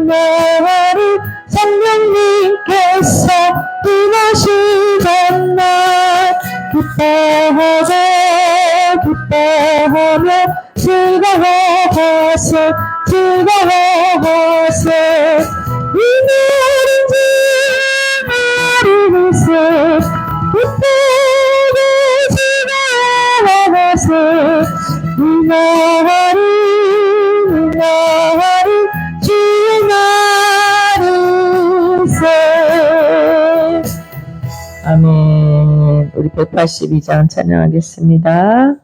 나를 성령님께서 임하시던 날 기뻐하며 즐거워하세 이 날인지 모르겠어 기쁘게 즐거워하세 이 날이 주의 날이세. 아멘. 우리 182장 찬양하겠습니다.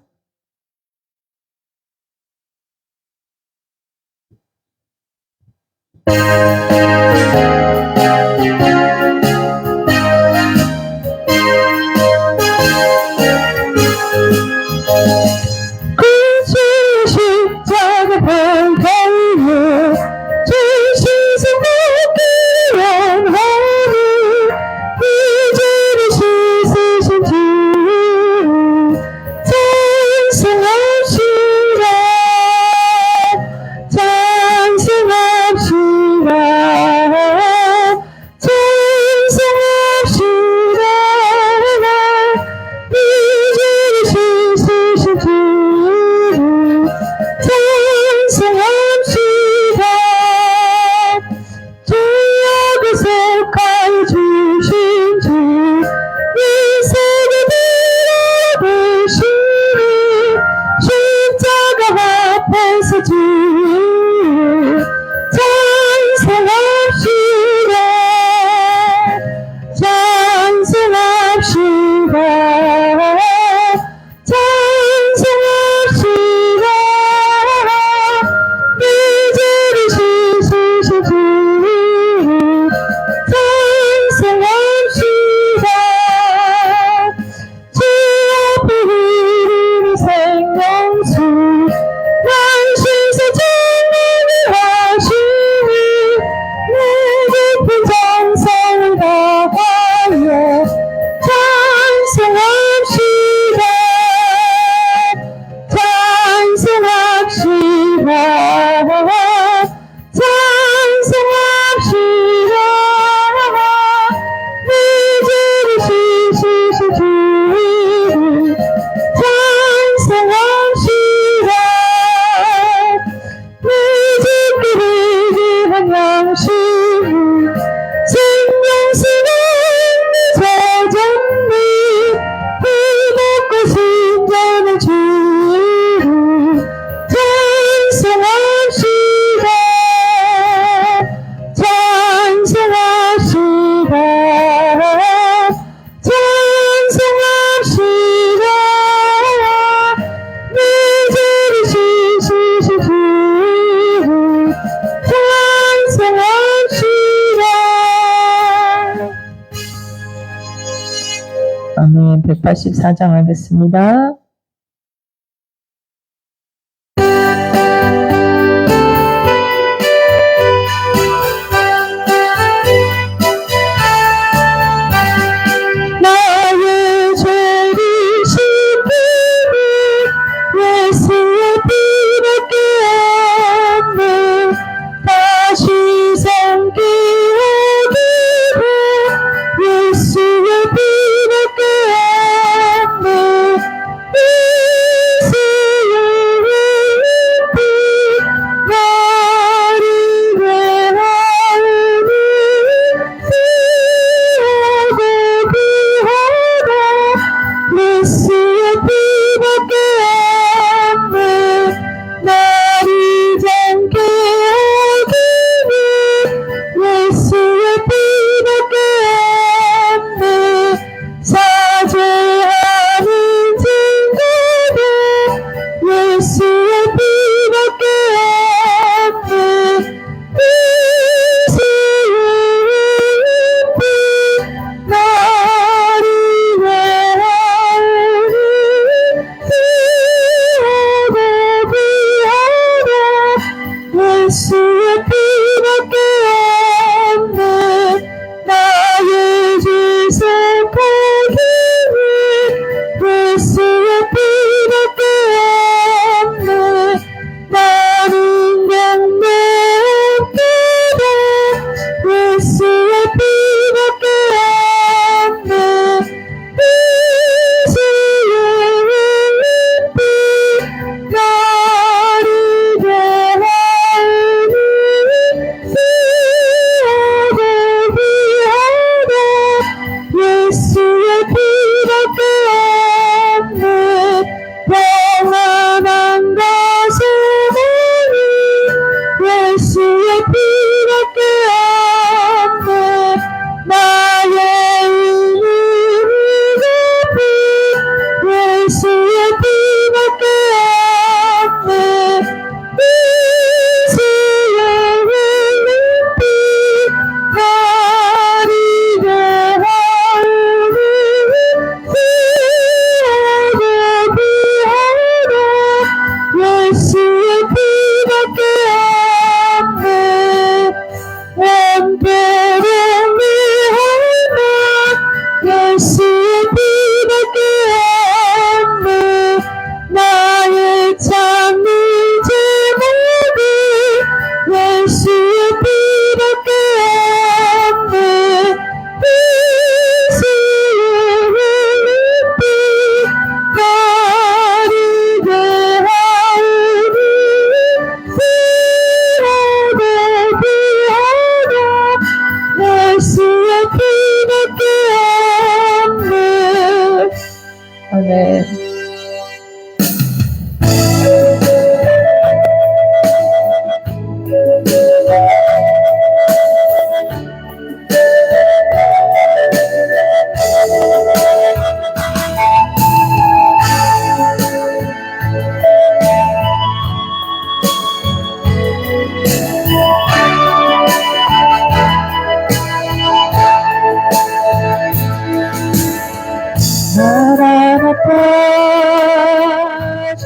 아멘. 184장 하겠습니다.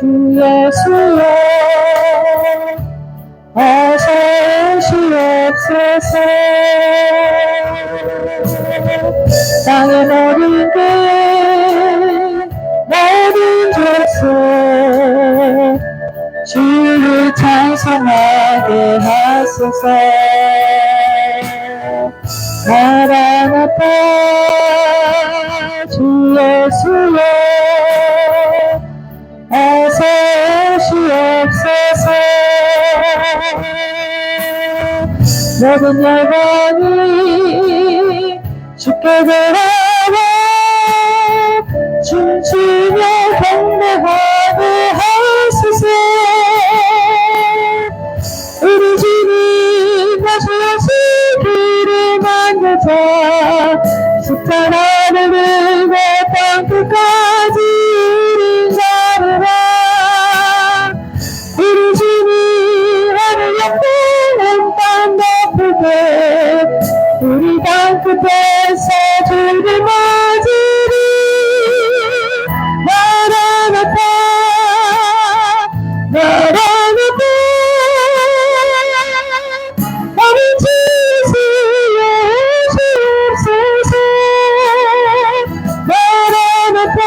주 예수여 어서 오시옵소서. 땅의 모든 교회 모든 족속 주를 찬송하게 하소서. 마라나타 주 예수여 어서 오시옵소서. 모든 열방이 주께 돌아와 춤추며 경배하게 하소서. 우리 주님 다시 오시기를 만나자 숫자나를 들고 땅끝까지 우린 가르라. 우리 주님 하늘 옆에는 땅 높을 때 우리 땅끝에서 주를 맞으리. 마라나타 마라나타 나는 주시여 오시옵소서. 마라나타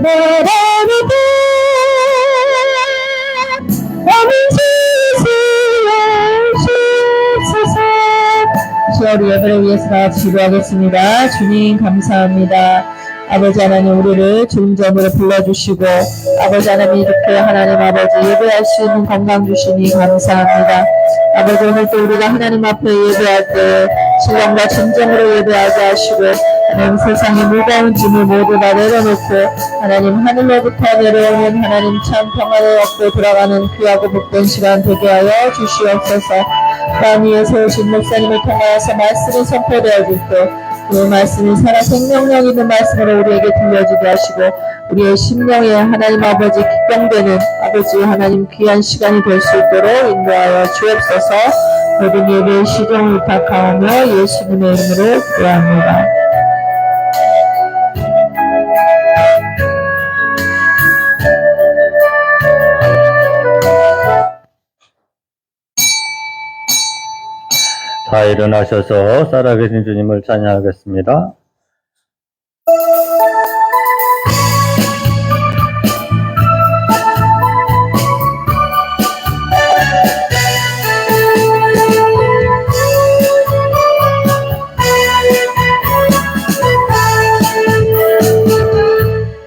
마라나타 나는 주시여 오시옵소서. 우리 예배를 위해서 다 같이 기도하겠습니다. 주님 감사합니다. 아버지 하나님 우리를 좋은 점으로 불러주시고 아버지 하나님 이렇게 하나님 아버지 예배할 수 있는 건강 주시니 감사합니다. 아버지 오늘 또 우리가 하나님 앞에 예배할 때 신령과 진정으로 예배하게 하시고 하나님 세상의 무거운 짐을 모두 다 내려놓고 하나님 하늘로부터 내려오는 하나님 참 평안을 얻고 돌아가는 귀하고 복된 시간 되게 하여 주시옵소서. 땅 위에 세우신 목사님을 통하여서 말씀이 선포되어질 때 그 말씀이 살아 생명력 있는 말씀으로 우리에게 들려지게 하시고 우리의 심령에 하나님 아버지 기경되는 아버지 하나님 귀한 시간이 될 수 있도록 인도하여 주옵소서. 모든 예배의 시종을 부탁하오며 예수님의 이름으로 기도합니다. 다 일어나셔서 살아계신 주님을 찬양하겠습니다.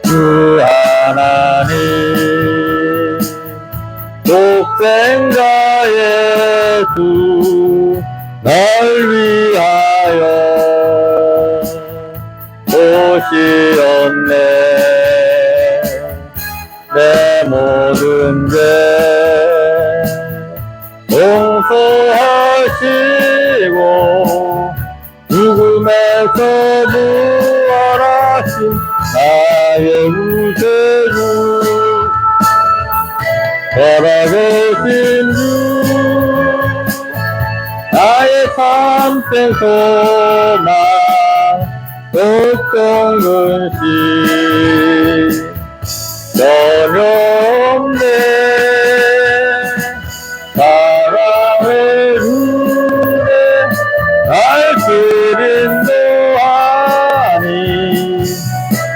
주 하나님 독생자 예수 널 위하여 오시었네. 내 모든 죄 용서하시고 죽음에서 부활하신 나의 구세주 살아계신 주 나의 참된 소망 걱정근심 전혀 없네. 사랑의 눈에 날 기린도 아니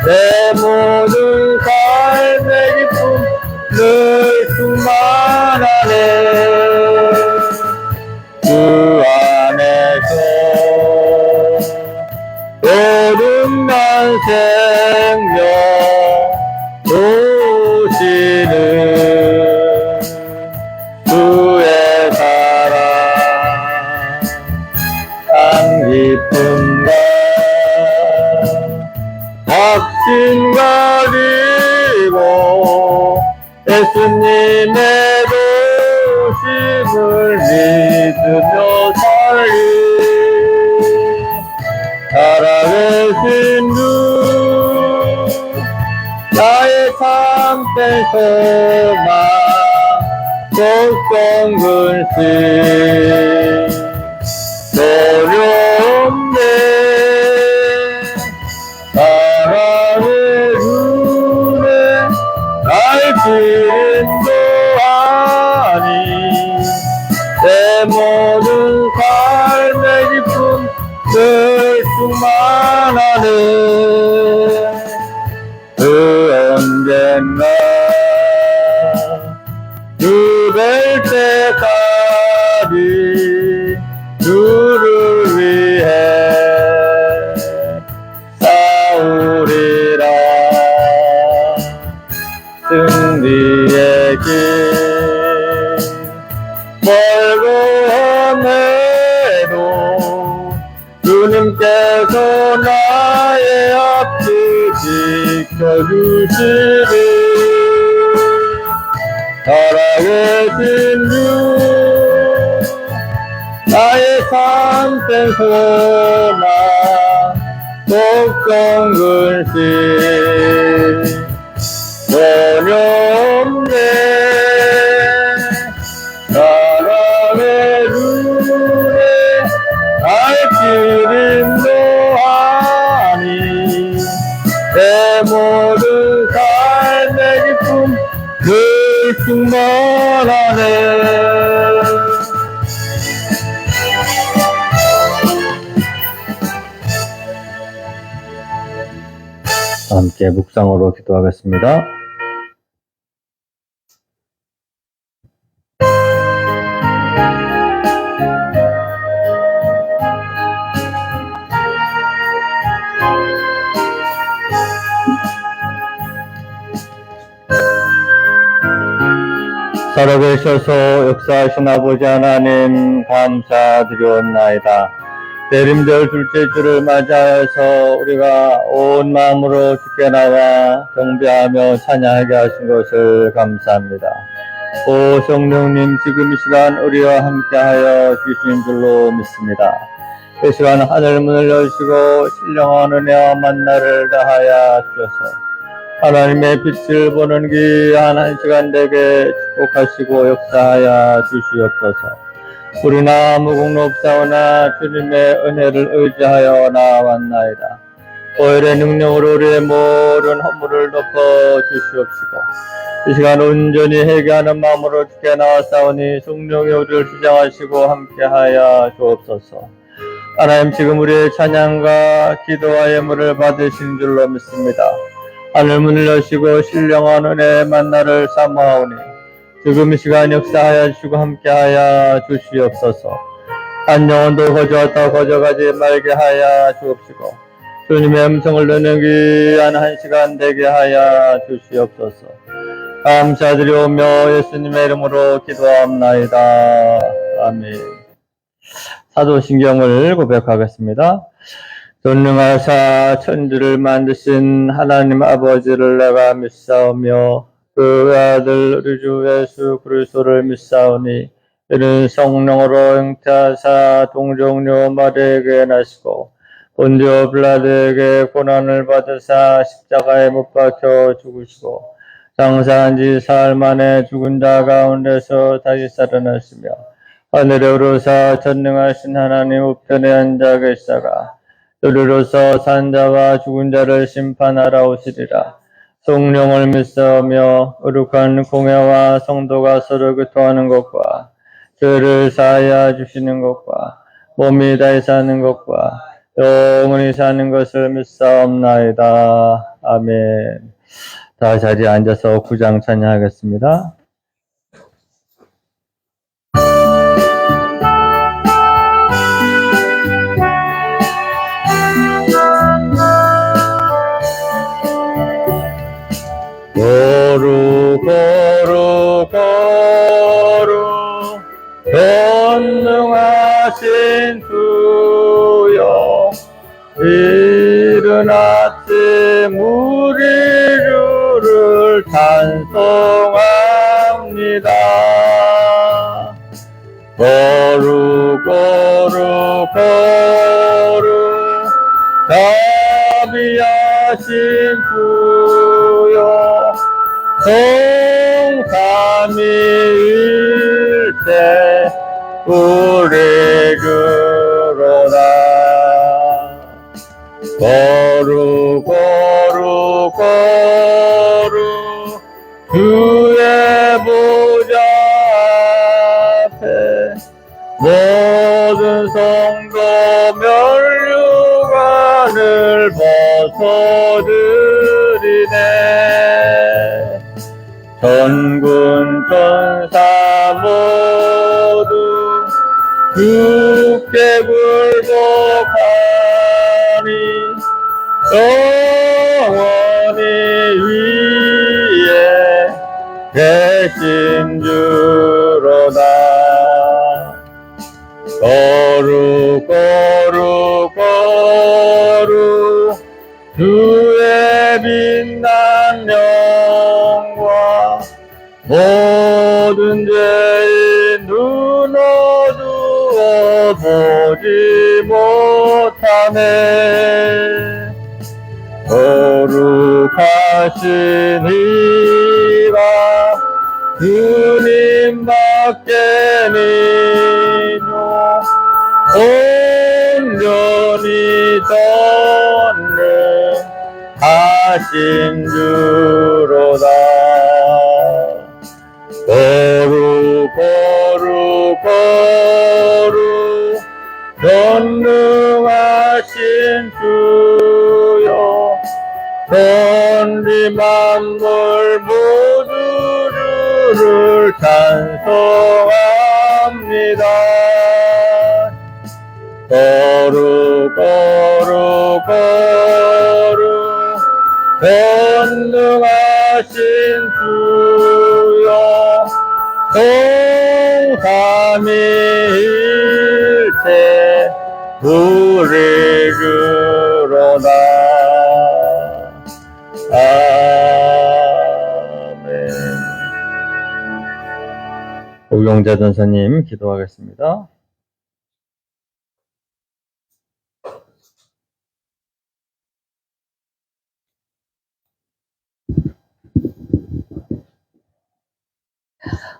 내 모든 삶의 기쁨 늘 충만하네. 주 안에서 거듭난 생명 오시는 주의 사랑 참 기쁨과 확신 가지고 예수님의 도심을 믿으며 살리 살아계신 주 나의 참된 소망 걱정 근심 소려 없네. 사랑의 눈에 인도하니 내 모든 삶의 기쁨 늘 충만하네. 그 언젠가 그 뵐 때까지 주를 위해 싸우리라. 승리의 길 멀고 험해도 주님께서 나의 앞길 지켜주시리. 살아계신 주 나의 삶된 소망 걱정 근심 전혀 없네. 사랑의 주에 나의 길 인도하니 내 모든 삶의 기쁨 늘 충만하네. 함께 묵상으로 기도하겠습니다. 살아계셔서 역사하신 아버지 하나님 감사드리옵나이다. 대림절 둘째 주를 맞이하여서 우리가 온 마음으로 주께 나와 경배하며 찬양하게 하신 것을 감사합니다. 오 성령님, 지금 이 시간 우리와 함께하여 주신 줄로 믿습니다. 이 시간 하늘 문을 여시고 신령한 은혜와 만나를 다하여 주셔서 하나님의 빛을 보는 귀한 한 시간 되게 축복하시고 역사하여 주시옵소서. 우리나 무공롭사오나 주님의 은혜를 의지하여 나아왔나이다. 오늘의 능력으로 우리의 모든 허물을 덮어 주시옵시고 이 시간 온전히 회개하는 마음으로 주께 나왔사오니 성령이 우리를 주장하시고 함께하여 주옵소서. 하나님, 지금 우리의 찬양과 기도와 예물을 받으신 줄로 믿습니다. 하늘 문을 여시고 신령한 은혜의 만나를 삼아오니 지금 이 시간 역사하여 주시고 함께하여 주시옵소서. 한 영혼도 거저왔다 거저가지 말게 하여 주옵시고 주님의 음성을 듣는 귀한 한 시간 되게 하여 주시옵소서. 감사드리오며 예수님의 이름으로 기도합나이다. 아멘. 사도신경을 고백하겠습니다. 전능하사 천지를 만드신 하나님 아버지를 내가 믿사오며 그 아들 우리 주 예수 그리스도를 믿사오니 이는 성령으로 잉태하사 동정녀 마리아에게 나시고 본디오 빌라도에게 고난을 받으사 십자가에 못 박혀 죽으시고 장사한 지 사흘 만에 죽은 자 가운데서 다시 살아나시며 하늘에 오르사 전능하신 하나님 우편에 앉아 계시다가 이르러서 산자와 죽은 자를 심판하러 오시리라. 성령을 믿사오며 거룩한 공회와 성도가 서로 교통하는 것과 죄를 사하여 주시는 것과 몸이 다시 사는 것과 영원히 사는 것을 믿사옵나이다. 아멘. 다 자리에 앉아서 구장 찬양하겠습니다. 거룩 거룩 거룩 전능하신 주여 이른 아침 우리 주를 찬송합니다. 거룩 거룩 거룩 자비하신 주여 성삼위일체 우리 주로다. 거룩 거룩 거룩 주의 보좌 앞에 모든 성도 면류관을 벗어드리네. 전군 천사 모두 주께 굴복하니 영원히 위에 계신 주로다. 거룩 거룩 거룩 주의 빛난 영광 모든 죄인 눈 어두워 보지 못하네. 거룩하신 이가 주님밖에 믿요 온전히 전능하신 주로다. 거룩 거룩 거룩 전능하신 주여 천지 만물 모두 주를 찬송합니다. 거룩 거룩 거룩 전능하신 주여 성삼위일체 우리 주로다. 아멘. 오경자 전사님 기도하겠습니다.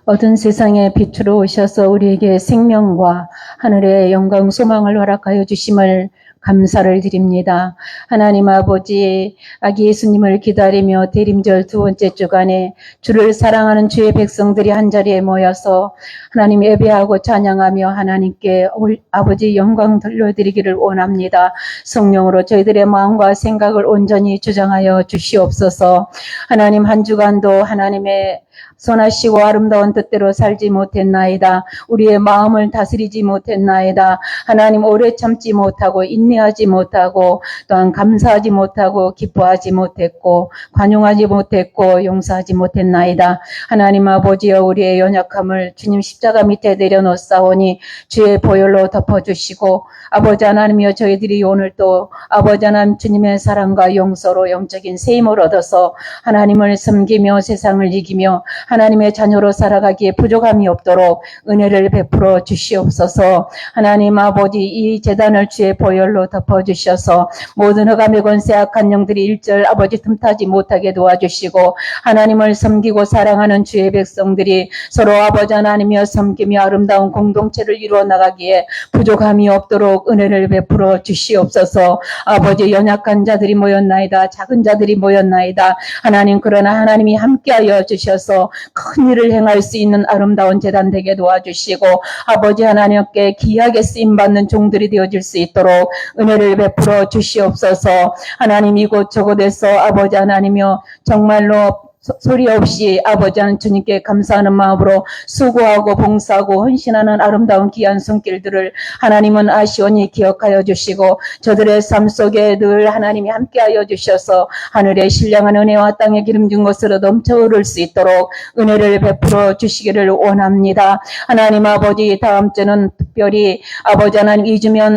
어두운 세상에 빛으로 오셔서 우리에게 생명과 하늘의 영광 소망을 허락하여 주심을 감사를 드립니다. 하나님 아버지, 아기 예수님을 기다리며 대림절 두 번째 주간에 주를 사랑하는 주의 백성들이 한자리에 모여서 하나님 예배하고 찬양하며 하나님께 아버지 영광 돌려드리기를 원합니다. 성령으로 저희들의 마음과 생각을 온전히 주장하여 주시옵소서. 하나님 한 주간도 하나님의 선하시고 아름다운 뜻대로 살지 못했나이다. 우리의 마음을 다스리지 못했나이다. 하나님 오래 참지 못하고 인내하지 못하고 또한 감사하지 못하고 기뻐하지 못했고 관용하지 못했고 용서하지 못했나이다. 하나님 아버지여 우리의 연약함을 주님 십자가 밑에 내려놓사오니 주의 보혈로 덮어주시고 아버지 하나님이여 저희들이 오늘 또 아버지 하나님 주님의 사랑과 용서로 영적인 세임을 얻어서 하나님을 섬기며 세상을 이기며 하나님의 자녀로 살아가기에 부족함이 없도록 은혜를 베풀어 주시옵소서. 하나님 아버지 이 제단을 주의 보혈로 덮어주셔서 모든 흑암의 권세 악한 영들이 일절 아버지 틈타지 못하게 도와주시고 하나님을 섬기고 사랑하는 주의 백성들이 서로 아버지 하나님이여 섬기며 아름다운 공동체를 이루어 나가기에 부족함이 없도록 은혜를 베풀어 주시옵소서. 아버지 연약한 자들이 모였나이다. 작은 자들이 모였나이다. 하나님 그러나 하나님이 함께하여 주셔서 큰 일을 행할 수 있는 아름다운 제단 되게 도와주시고 아버지 하나님께 귀하게 쓰임받는 종들이 되어질 수 있도록 은혜를 베풀어 주시옵소서. 하나님 이곳저곳에서 아버지 하나님이여 정말로 소리 없이 아버지 하나님 주님께 감사하는 마음으로 수고하고 봉사하고 헌신하는 아름다운 귀한 손길들을 하나님은 아시오니 기억하여 주시고 저들의 삶 속에 늘 하나님이 함께하여 주셔서 하늘의 신령한 은혜와 땅에 기름진 것으로 넘쳐 흐를 수 있도록 은혜를 베풀어 주시기를 원합니다. 하나님 아버지 다음 주는 특별히 아버지 하나님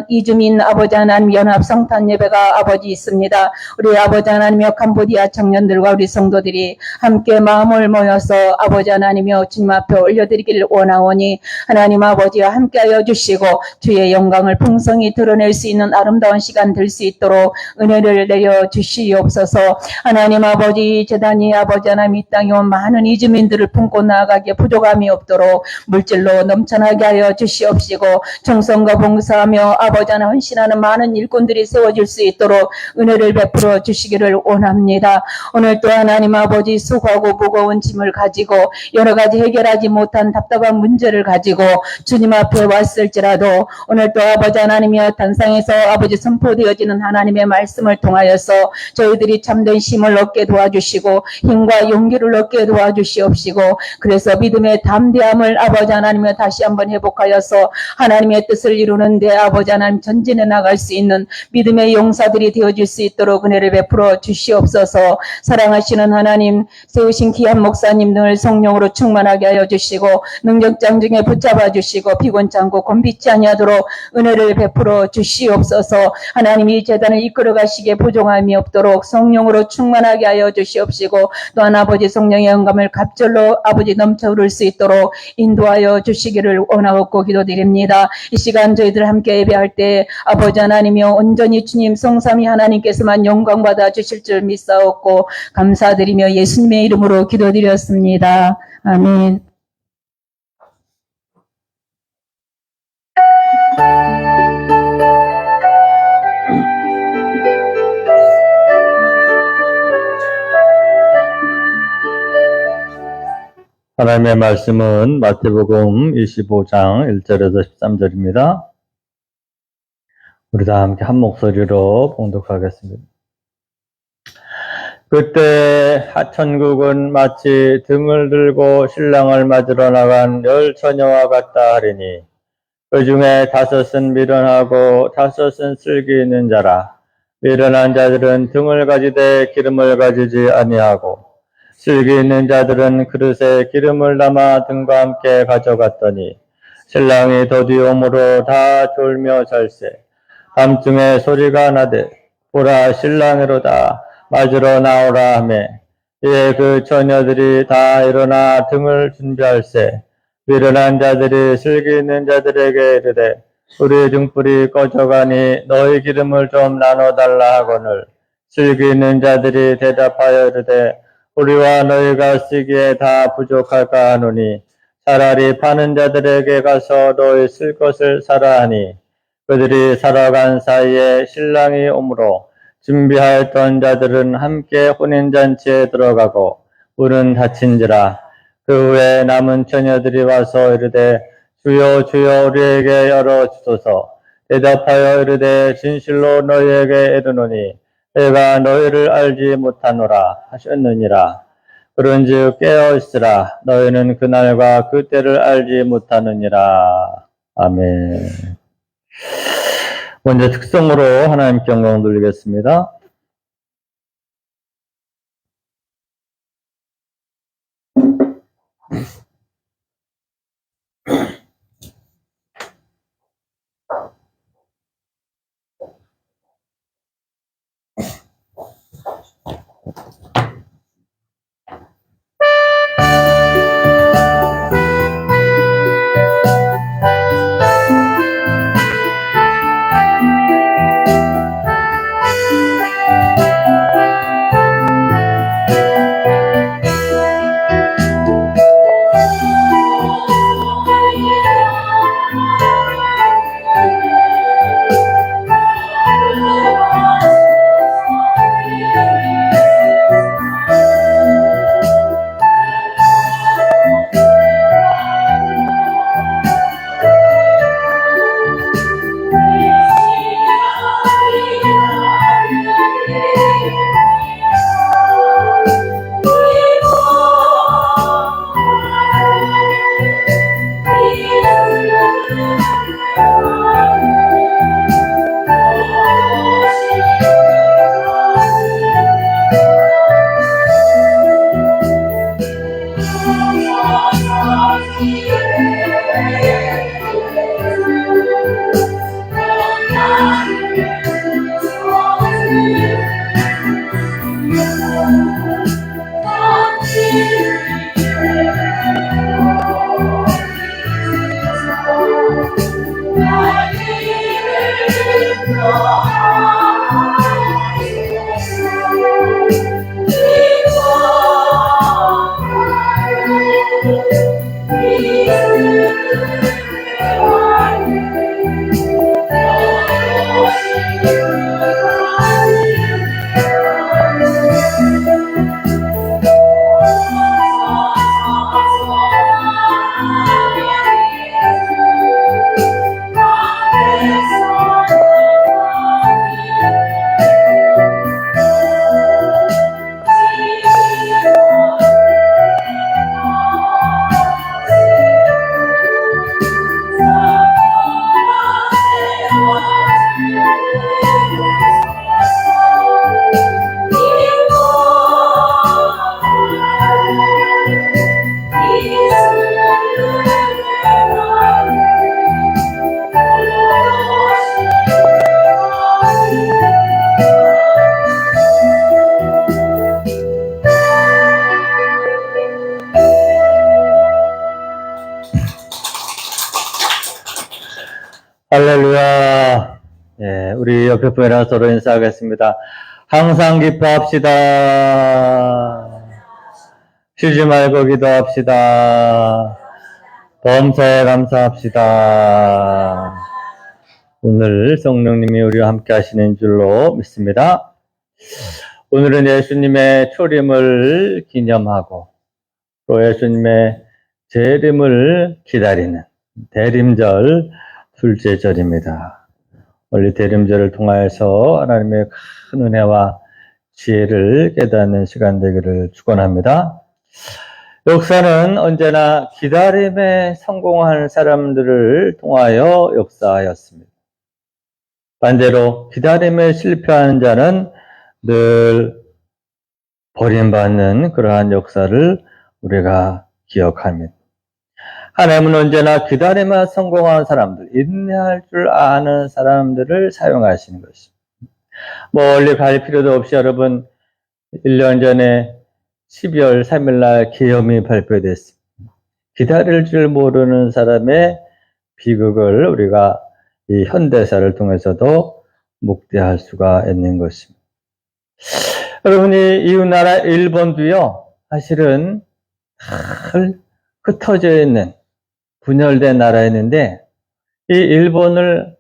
이주민 아버지 하나님 연합 성탄 예배가 아버지 있습니다. 우리 아버지 하나님여 캄보디아 청년들과 우리 성도들이 함께 마음을 모여서 아버지 하나님이여 주님 앞에 올려드리기를 원하오니 하나님 아버지와 함께하여 주시고 주의 영광을 풍성히 드러낼 수 있는 아름다운 시간 될 수 있도록 은혜를 내려 주시옵소서. 하나님 아버지 제단이 아버지 하나님 이 땅에 온 많은 이주민들을 품고 나아가기에 부족함이 없도록 물질로 넘쳐나게 하여 주시옵시고 정성과 봉사하며 아버지 하나님 헌신하는 많은 일꾼들이 세워질 수 있도록 은혜를 베풀어 주시기를 원합니다. 오늘 또 하나님 아버지 수고하고 무거운 짐을 가지고 여러 가지 해결하지 못한 답답한 문제를 가지고 주님 앞에 왔을지라도 오늘 또 아버지 하나님이여 단상에서 아버지 선포되어지는 하나님의 말씀을 통하여서 저희들이 참된 힘을 얻게 도와주시고 힘과 용기를 얻게 도와주시옵시고 그래서 믿음의 담대함을 아버지 하나님이여 다시 한번 회복하여서 하나님의 뜻을 이루는데 아버지 하나님 전진해 나갈 수 있는 믿음의 용사들이 되어질 수 있도록 은혜를 베풀어 주시옵소서. 사랑하시는 하나님 세우신 귀한 목사님 늘 성령으로 충만하게 하여 주시고 능력장중에 붙잡아 주시고 피곤찮고 곤비치 아니하도록 은혜를 베풀어 주시옵소서. 하나님 이 재단을 이끌어 가시기에 부족함이 없도록 성령으로 충만하게 하여 주시옵시고 또한 아버지 성령의 영감을 갑절로 아버지 넘쳐 흐를 수 있도록 인도하여 주시기를 원하옵고 기도드립니다. 이 시간 저희들 함께 예배할 때 아버지 하나님이여 온전히 주님 성삼위 하나님께서만 영광받아 주실 줄 믿사옵고 감사드리며 예수님의 이름으로 기도드렸습니다. 아멘. 하나님의 말씀은 마태복음 25장 1절에서 13절입니다. 우리 다 함께 한 목소리로 봉독하겠습니다. 그때 하천국은 마치 등을 들고 신랑을 맞으러 나간 10처녀와 같다 하리니 그 중에 5은 미련하고 5은 슬기 있는 자라. 미련한 자들은 등을 가지되 기름을 가지지 아니하고 슬기 있는 자들은 그릇에 기름을 담아 등과 함께 가져갔더니 신랑이 더디옴으로 다 졸며 살세. 밤중에 소리가 나되 보라 신랑이로다 맞으러 나오라 하매 이에 그 처녀들이 다 일어나 등을 준비할세. 미련한 자들이 슬기 있는 자들에게 이르되 우리 등불이 꺼져가니 너희 기름을 좀 나눠달라 하거늘 슬기 있는 자들이 대답하여 이르되 우리와 너희가 쓰기에 다 부족할까 하노니 차라리 파는 자들에게 가서 너희 쓸 것을 사라 하니 그들이 살아간 사이에 신랑이 오므로 준비하였던 자들은 함께 혼인잔치에 들어가고 문은 닫힌지라. 그 후에 남은 처녀들이 와서 이르되 주여 주여 우리에게 열어주소서. 대답하여 이르되 진실로 너희에게 이르노니 내가 너희를 알지 못하노라 하셨느니라. 그런즉 깨어있으라. 너희는 그날과 그 때를 알지 못하느니라. 아멘. 먼저 특성으로 하나님께 영광 돌리겠습니다. 할렐루야. 예, 우리 옆에 분이랑 서로 인사하겠습니다. 항상 기뻐합시다. 쉬지 말고 기도합시다. 범사에 감사합시다. 오늘 성령님이 우리와 함께 하시는 줄로 믿습니다. 오늘은 예수님의 초림을 기념하고 또 예수님의 재림을 기다리는 대림절 둘째 절입니다. 원래 대림절을 통하여서 하나님의 큰 은혜와 지혜를 깨닫는 시간 되기를 축원합니다. 역사는 언제나 기다림에 성공한 사람들을 통하여 역사하였습니다. 반대로 기다림에 실패하는 자는 늘 버림받는 그러한 역사를 우리가 기억합니다. 하나님은 언제나 기다림에 성공한 사람들, 인내할 줄 아는 사람들을 사용하시는 것입니다. 멀리 갈 필요도 없이 여러분 1년 전에 12월 3일 날 계엄이 발표됐습니다. 기다릴 줄 모르는 사람의 비극을 우리가 이 현대사를 통해서도 묵대할 수가 있는 것입니다. 여러분이 이웃나라 일본도요, 사실은 잘 흩어져 있는 분열된 나라였는데, 이 일본을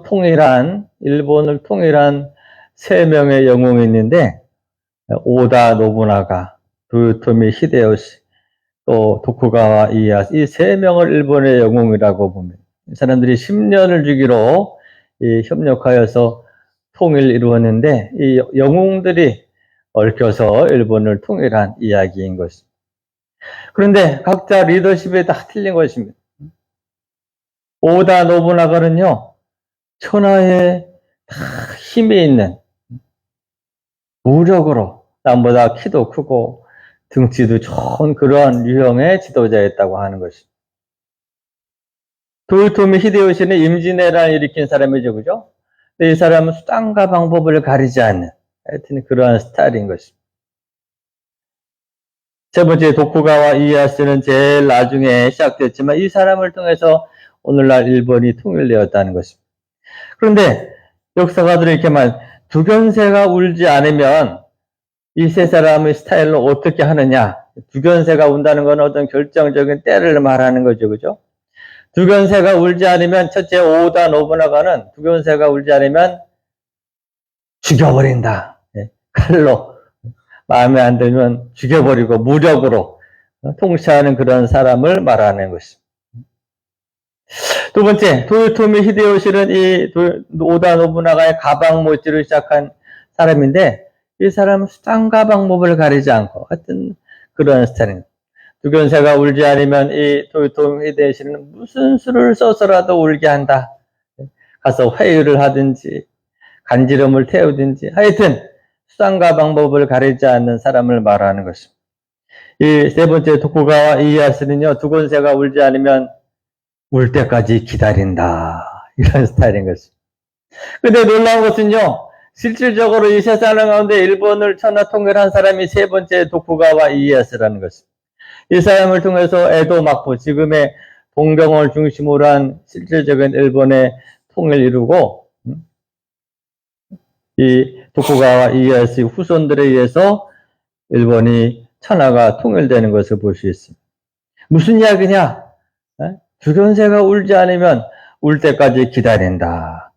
통일한 3명의 영웅이 있는데, 오다 노부나가, 도요토미 히데요시, 또 도쿠가와 이에야스, 이 3명을 일본의 영웅이라고 봅니다. 이 사람들이 10년을 주기로 협력하여서 통일을 이루었는데, 이 영웅들이 얽혀서 일본을 통일한 이야기인 것입니다. 그런데 각자 리더십이 다 틀린 것입니다. 오다 노부나가는요, 천하에 다 힘이 있는 무력으로 남보다 키도 크고 등치도 좋은 그러한 유형의 지도자였다고 하는 것입니다. 도요토미 히데요시는 임진왜란을 일으킨 사람이죠, 그죠? 근데 이 사람은 수단과 방법을 가리지 않는 하여튼 그러한 스타일인 것입니다. 세 번째 도쿠가와 이에야스는 제일 나중에 시작됐지만 이 사람을 통해서 오늘날 일본이 통일되었다는 것입니다. 그런데 역사가들은 이렇게 두견새가 울지 않으면 이 세 사람의 스타일로 어떻게 하느냐. 두견새가 운다는 건 어떤 결정적인 때를 말하는 거죠, 그죠? 두견새가 울지 않으면 첫째 오다 노부나가는 두견새가 울지 않으면 죽여버린다. 칼로. 마음에 안 들면 죽여버리고 무력으로 통치하는 그런 사람을 말하는 것입니다. 두 번째, 도요토미 히데요시는 이 오다 노부나가의 가방 못질을 시작한 사람인데 이 사람은 수단과 방법을 가리지 않고 하여튼 그런 스타일입니다. 두견새가 울지 않으면 이 도요토미 히데요시는 무슨 수를 써서라도 울게 한다. 가서 회유를 하든지 간지럼을 태우든지 하여튼 수단과 방법을 가리지 않는 사람을 말하는 것입니다. 이 세 번째 도쿠가와 이에야스는요, 두견새가 울지 않으면 울 때까지 기다린다. 이런 스타일인 것입니다. 근데 놀라운 것은요, 실질적으로 이 세상 가운데 일본을 천하통일한 사람이 세 번째 도쿠가와 이에야스라는 것입니다. 이 사람을 통해서 에도 막부, 지금의 동경을 중심으로 한 실질적인 일본의 통일을 이루고, 이 도쿠가와 이에야스 후손들에 의해서 일본이 천하가 통일되는 것을 볼 수 있습니다. 무슨 이야기냐? 두견새가 울지 않으면 울 때까지 기다린다.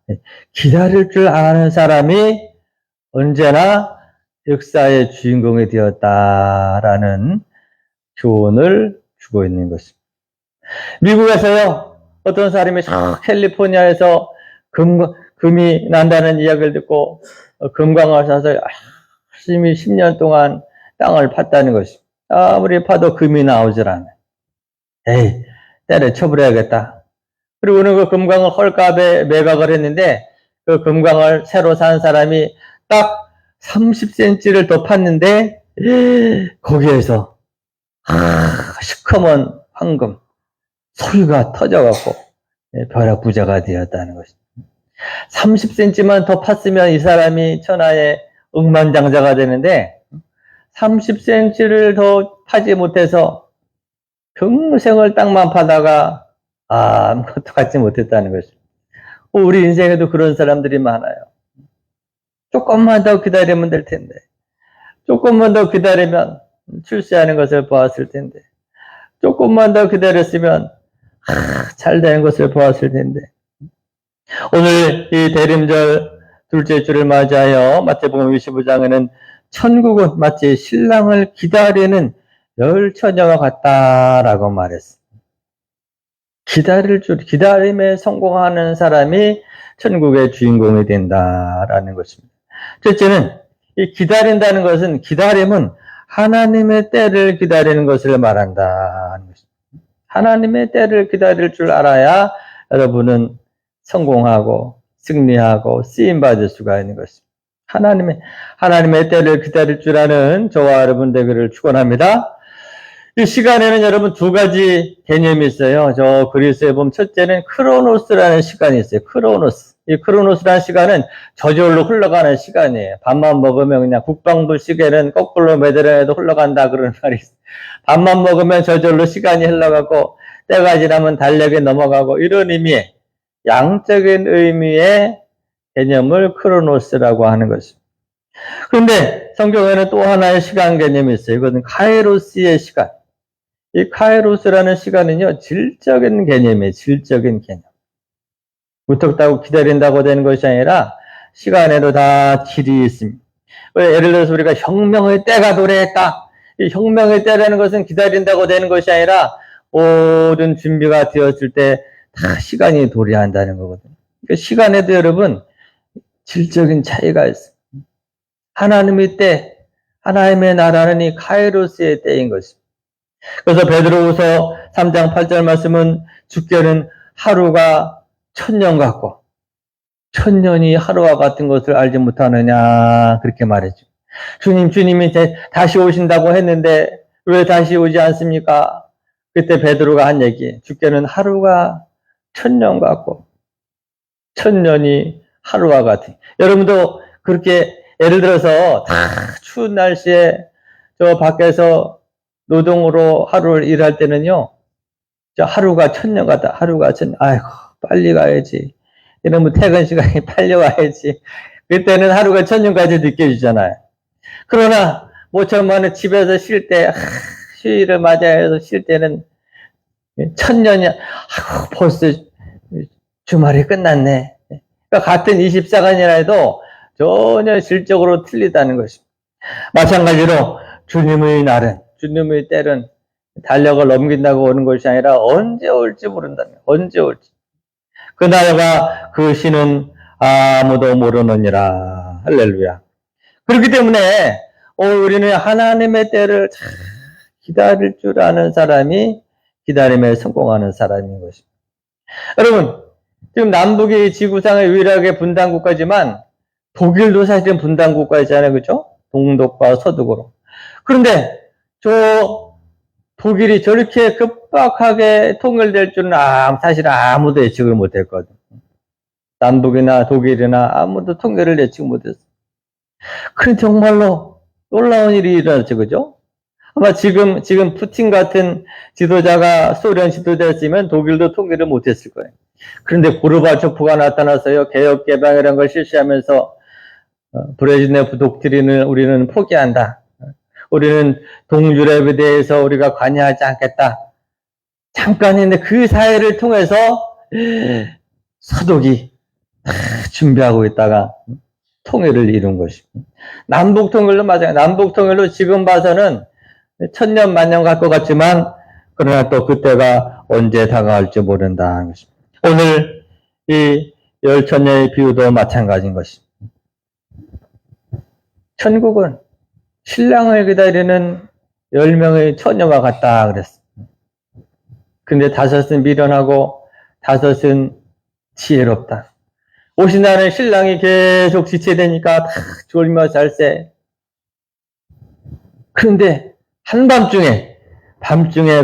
기다릴 줄 아는 사람이 언제나 역사의 주인공이 되었다라는 교훈을 주고 있는 것입니다. 미국에서요, 어떤 사람이 캘리포니아에서 금이 난다는 이야기를 듣고 금광을 사서 열심히 10년 동안 땅을 팠다는 것입니다. 아무리 파도 금이 나오질 않아요. 에이, 때려쳐버려야겠다. 그리고 그 금광을 헐값에 매각을 했는데 그 금광을 새로 산 사람이 딱 30cm를 더 팠는데 거기에서 시커먼 황금 소리가 터져갖고 벼락부자가 되었다는 것입니다. 30cm만 더 팠으면 이 사람이 천하의 억만장자가 되는데 30cm를 더 파지 못해서 평생을 땅만 파다가 아무것도 갖지 못했다는 것입니다. 우리 인생에도 그런 사람들이 많아요. 조금만 더 기다리면 될 텐데, 조금만 더 기다리면 출세하는 것을 보았을 텐데, 조금만 더 기다렸으면 잘 되는 것을 보았을 텐데. 오늘 이 대림절 둘째 주를 맞이하여 마태복음 25장에는 천국은 마치 신랑을 기다리는 열처녀와 같다라고 말했습니다. 기다림에 성공하는 사람이 천국의 주인공이 된다라는 것입니다. 첫째는 이 기다린다는 것은, 기다림은 하나님의 때를 기다리는 것을 말한다는 것입니다. 하나님의 때를 기다릴 줄 알아야 여러분은 성공하고 승리하고 쓰임받을 수가 있는 것입니다. 하나님의 때를 기다릴 줄 아는 저와 여러분 되기를 축원합니다. 이 시간에는 여러분 두 가지 개념이 있어요. 저 그리스에 보면 첫째는 크로노스라는 시간이 있어요. 크로노스. 이 크로노스라는 시간은 저절로 흘러가는 시간이에요. 밥만 먹으면 그냥 국방부 시계는 거꾸로 매달아도 흘러간다 그런 말이 있어요. 밥만 먹으면 저절로 시간이 흘러가고 때가 지나면 달력에 넘어가고 이런 의미의 양적인 의미의 개념을 크로노스라고 하는 것입니다. 그런데 성경에는 또 하나의 시간 개념이 있어요. 이것은 카이로스의 시간. 이 카이로스라는 시간은요, 질적인 개념이에요. 질적인 개념. 무턱다고 기다린다고 되는 것이 아니라 시간에도 다 질이 있습니다. 예를 들어서 우리가 혁명의 때가 도래했다. 이 혁명의 때라는 것은 기다린다고 되는 것이 아니라 모든 준비가 되었을 때 다 시간이 도래한다는 거거든요. 그러니까 시간에도 여러분 질적인 차이가 있어요. 하나님의 때, 하나님의 나라는 이 카이로스의 때인 것입니다. 그래서 베드로후서 3장 8절 말씀은 주께는 하루가 1000년 같고 천년이 하루와 같은 것을 알지 못하느냐 그렇게 말했죠. 주님이 다시 오신다고 했는데 왜 다시 오지 않습니까? 그때 베드로가 한 얘기, 주께는 하루가 1000년 같고 천년이 하루와 같은. 여러분도 그렇게 예를 들어서 다 추운 날씨에 저 밖에서 노동으로 하루를 일할 때는요, 저 하루가 1000년 같다. 하루가 1000년. 아이고 빨리 가야지. 이러면 퇴근 시간이 빨리 와야지. 그때는 하루가 1000년까지 느껴지잖아요. 그러나 모처럼만은 집에서 쉴 때, 휴일을 맞이해서 쉴 때는 1000년이, 아이고 벌써 주말이 끝났네. 그러니까 같은 24시간이라도 전혀 질적으로 틀리다는 것입니다. 마찬가지로 주님의 날은, 주님의 때는 달력을 넘긴다고 오는 것이 아니라 언제 올지 모른다는 거예요. 언제 올지. 그 날과 그 시는 아무도 모르느니라. 할렐루야. 그렇기 때문에 우리는 하나님의 때를 잘 기다릴 줄 아는 사람이 기다림에 성공하는 사람인 것입니다. 여러분, 지금 남북이 지구상의 유일하게 분단 국가지만 독일도 사실은 분단 국가이잖아요. 그렇죠? 동독과 서독으로. 그런데 저 독일이 저렇게 급박하게 통일될 줄은 사실 아무도 예측을 못했거든. 남북이나 독일이나 아무도 통일을 예측 못했어. 그런데 정말로 놀라운 일이 일어났죠. 그죠? 아마 지금 푸틴 같은 지도자가 소련 지도자였으면 독일도 통일을 못했을 거예요. 그런데 고르바초프가 나타나서요, 개혁 개방이라는 걸 실시하면서 브레즈네프 독트린을 우리는 포기한다. 우리는 동유럽에 대해서 우리가 관여하지 않겠다. 잠깐 했는데 그 사회를 통해서 서독이 준비하고 있다가 통일을 이룬 것입니다. 남북 통일도 마찬가지. 남북 통일로 지금 봐서는 1000년 만년 갈 것 같지만 그러나 또 그때가 언제 다가올지 모른다는 것입니다. 오늘 이 열처녀의 비유도 마찬가지인 것입니다. 천국은 신랑을 기다리는 10명의 처녀와 같다 그랬습니다. 근데 5은 미련하고 5은 지혜롭다. 오신다는 신랑이 계속 지체되니까 다 졸며 잘세. 그런데 밤중에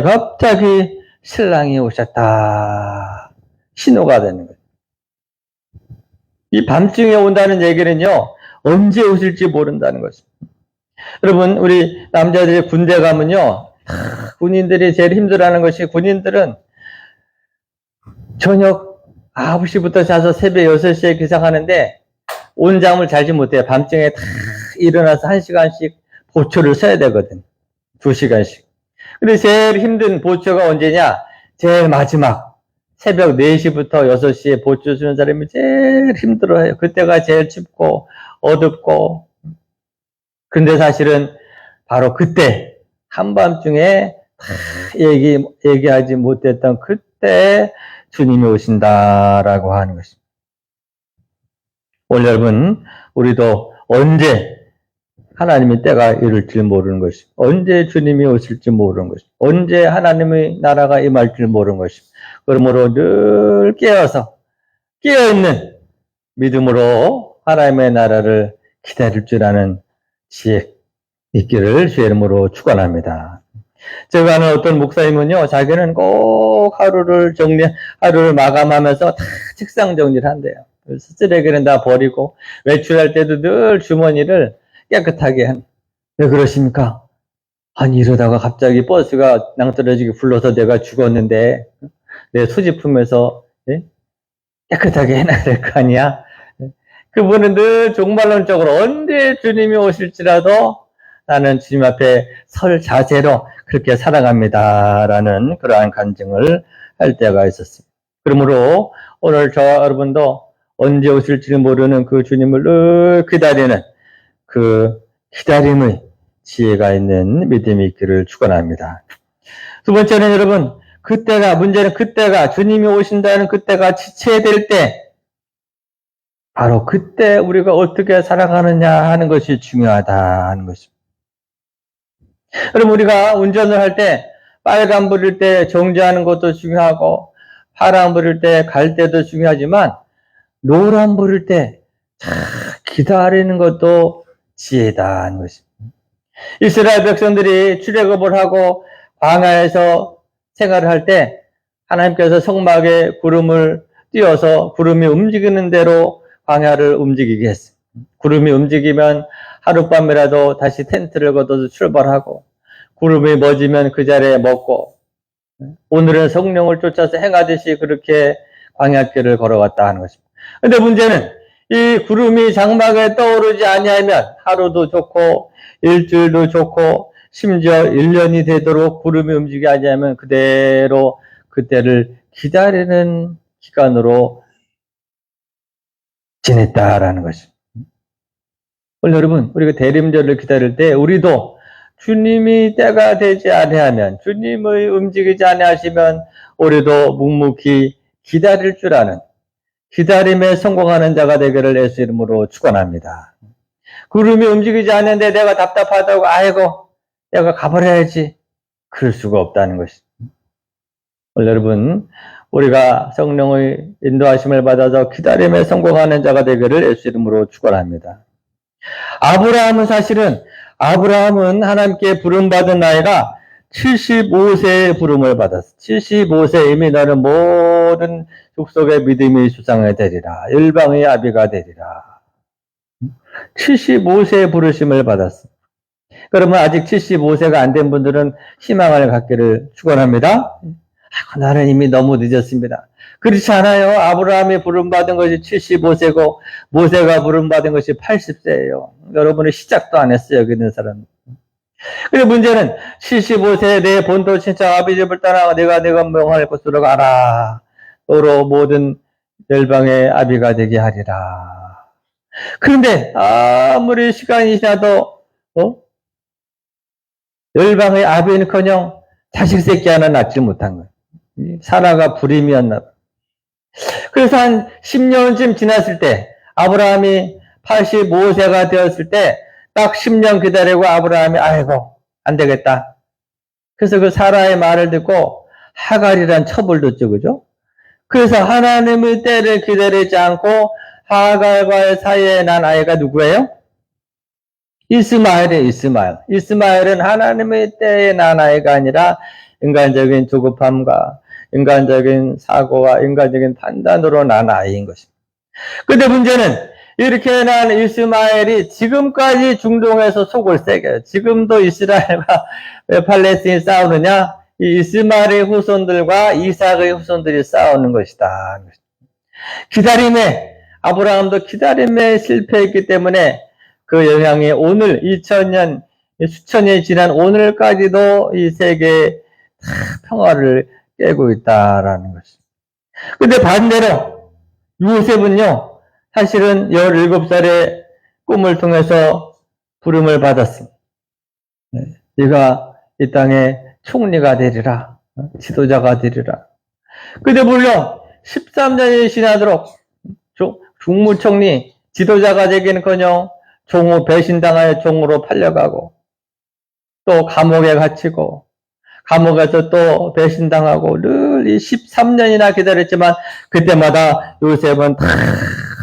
갑자기 신랑이 오셨다. 신호가 되는 거예요. 이 밤중에 온다는 얘기는요, 언제 오실지 모른다는 것입니다. 여러분, 우리 남자들이 군대 가면요, 군인들이 제일 힘들어하는 것이, 군인들은 저녁 9시부터 자서 새벽 6시에 기상하는데 온 잠을 자지 못해. 밤중에 다 일어나서 1시간씩 보초를 써야 되거든. 2시간씩. 근데 제일 힘든 보초가 언제냐? 제일 마지막. 새벽 4시부터 6시에 보초 쓰는 사람이 제일 힘들어요. 그때가 제일 춥고 어둡고. 근데 사실은 바로 그때 한밤중에 얘기하지 못했던 그때 주님이 오신다라고 하는 것입니다. 오늘 여러분, 우리도 언제 하나님의 때가 이룰지 모르는 것입니다. 언제 주님이 오실지 모르는 것입니다. 언제 하나님의 나라가 임할지 모르는 것입니다. 그러므로 늘 깨어있는 믿음으로 하나님의 나라를 기다릴 줄 아는 지혜 있기를 주의 이름으로 축원합니다. 제가 아는 어떤 목사님은요, 자기는 꼭 하루를 마감하면서 다 책상 정리를 한대요. 쓰레기는 다 버리고, 외출할 때도 늘 주머니를 깨끗하게 왜 그러십니까? 아니, 이러다가 갑자기 버스가 낭떠러지게 불러서 내가 죽었는데, 내 소지품에서 깨끗하게 해놔야 될 거 아니야? 그분은 늘 종말론적으로 언제 주님이 오실지라도 나는 주님 앞에 설 자세로 그렇게 살아갑니다라는 그러한 간증을 할 때가 있었습니다. 그러므로 오늘 저 여러분도 언제 오실지 모르는 그 주님을 늘 기다리는 그 기다림의 지혜가 있는 믿음이 있기를 축원합니다. 두 번째는 여러분, 문제는 그때가 주님이 오신다는 그때가 지체될 때 바로 그때 우리가 어떻게 살아가느냐 하는 것이 중요하다 하는 것입니다. 여러분, 우리가 운전을 할 때 빨간불일 때 정지하는 것도 중요하고 파란불일 때 갈 때도 중요하지만 노란불일 때 기다리는 것도 지혜다 하는 것입니다. 이스라엘 백성들이 출애굽을 하고 광야에서 생활을 할 때 하나님께서 성막에 구름을 띄워서 구름이 움직이는 대로 광야를 움직이게 했어요. 구름이 움직이면 하룻밤이라도 다시 텐트를 걷어서 출발하고 구름이 멎으면 그 자리에 멎고 오늘은 성령을 쫓아서 행하듯이 그렇게 광야길을 걸어갔다 하는 것입니다. 그런데 문제는 이 구름이 장막에 떠오르지 아니하면 하루도 좋고 일주일도 좋고 심지어 1년이 되도록 구름이 움직이지 아니하면 그대로 그때를 기다리는 기간으로 지냈다라는 것입니다. 오늘 여러분, 우리가 대림절을 기다릴 때 우리도 주님이 때가 되지 아니하면, 주님의 움직이지 아니하시면 우리도 묵묵히 기다릴 줄 아는 기다림에 성공하는 자가 되기를 예수 이름으로 축원합니다. 구름이 움직이지 않는데 내가 답답하다고 아이고 내가 가버려야지, 그럴 수가 없다는 것입니다. 오늘 여러분, 우리가 성령의 인도하심을 받아서 기다림에 성공하는 자가 되기를 예수 이름으로 축원합니다. 아브라함은 하나님께 부름받은 나이가 75세의 부름을 받았어. 75세 이미 너는 모든 족속의 믿음의 수상이 되리라. 열방의 아비가 되리라. 75세의 부르심을 받았어. 그러면 아직 75세가 안 된 분들은 희망을 갖기를 축원합니다. 나는 이미 너무 늦었습니다. 그렇지 않아요. 아브라함이 부름받은 것이 75세고 모세가 부름받은 것이 80세예요. 여러분은 시작도 안 했어요. 여기 있는 사람. 근데 문제는 75세에 내 본토 친척 아비 집을 떠나 내가 명할 곳으로 가라. 너로 모든 열방의 아비가 되게 하리라. 그런데 아무리 시간이 지나도 열방의 아비는커녕 자식 새끼 하나 낳지 못한 거예요. 사라가 불임이었나 봐. 그래서 한 10년쯤 지났을 때 아브라함이 85세가 되었을 때 딱 10년 기다리고 아브라함이 아이고 안 되겠다. 그래서 그 사라의 말을 듣고 하갈이란 첩을 뒀죠. 그죠? 그래서 하나님의 때를 기다리지 않고 하갈과의 사이에 난 아이가 누구예요? 이스마엘이에요. 이스마엘은 하나님의 때에 난 아이가 아니라 인간적인 조급함과 인간적인 사고와 인간적인 판단으로 난 아이인 것입니다. 근데 문제는 이렇게 난 이스마엘이 지금까지 중동에서 속을 새겨요. 지금도 이스라엘과 왜 팔레스틴이 싸우느냐? 이 이스마엘의 후손들과 이삭의 후손들이 싸우는 것이다. 기다림에, 아브라함도 기다림에 실패했기 때문에 그 영향이 오늘 2000년, 수천 년이 지난 오늘까지도 이 세계의 평화를 깨고 있다라는 것입니다. 근데 반대로 요셉은요, 사실은 17살의 꿈을 통해서 부름을 받았습니다. 네가 이 땅의 총리가 되리라, 지도자가 되리라. 근데 물론 13년이 지나도록 국무총리, 지도자가 되기는커녕 종후 배신당하여 종으로 팔려가고 또 감옥에 갇히고 감옥에서 또 배신당하고 늘 이 13년이나 기다렸지만 그때마다 요셉은 다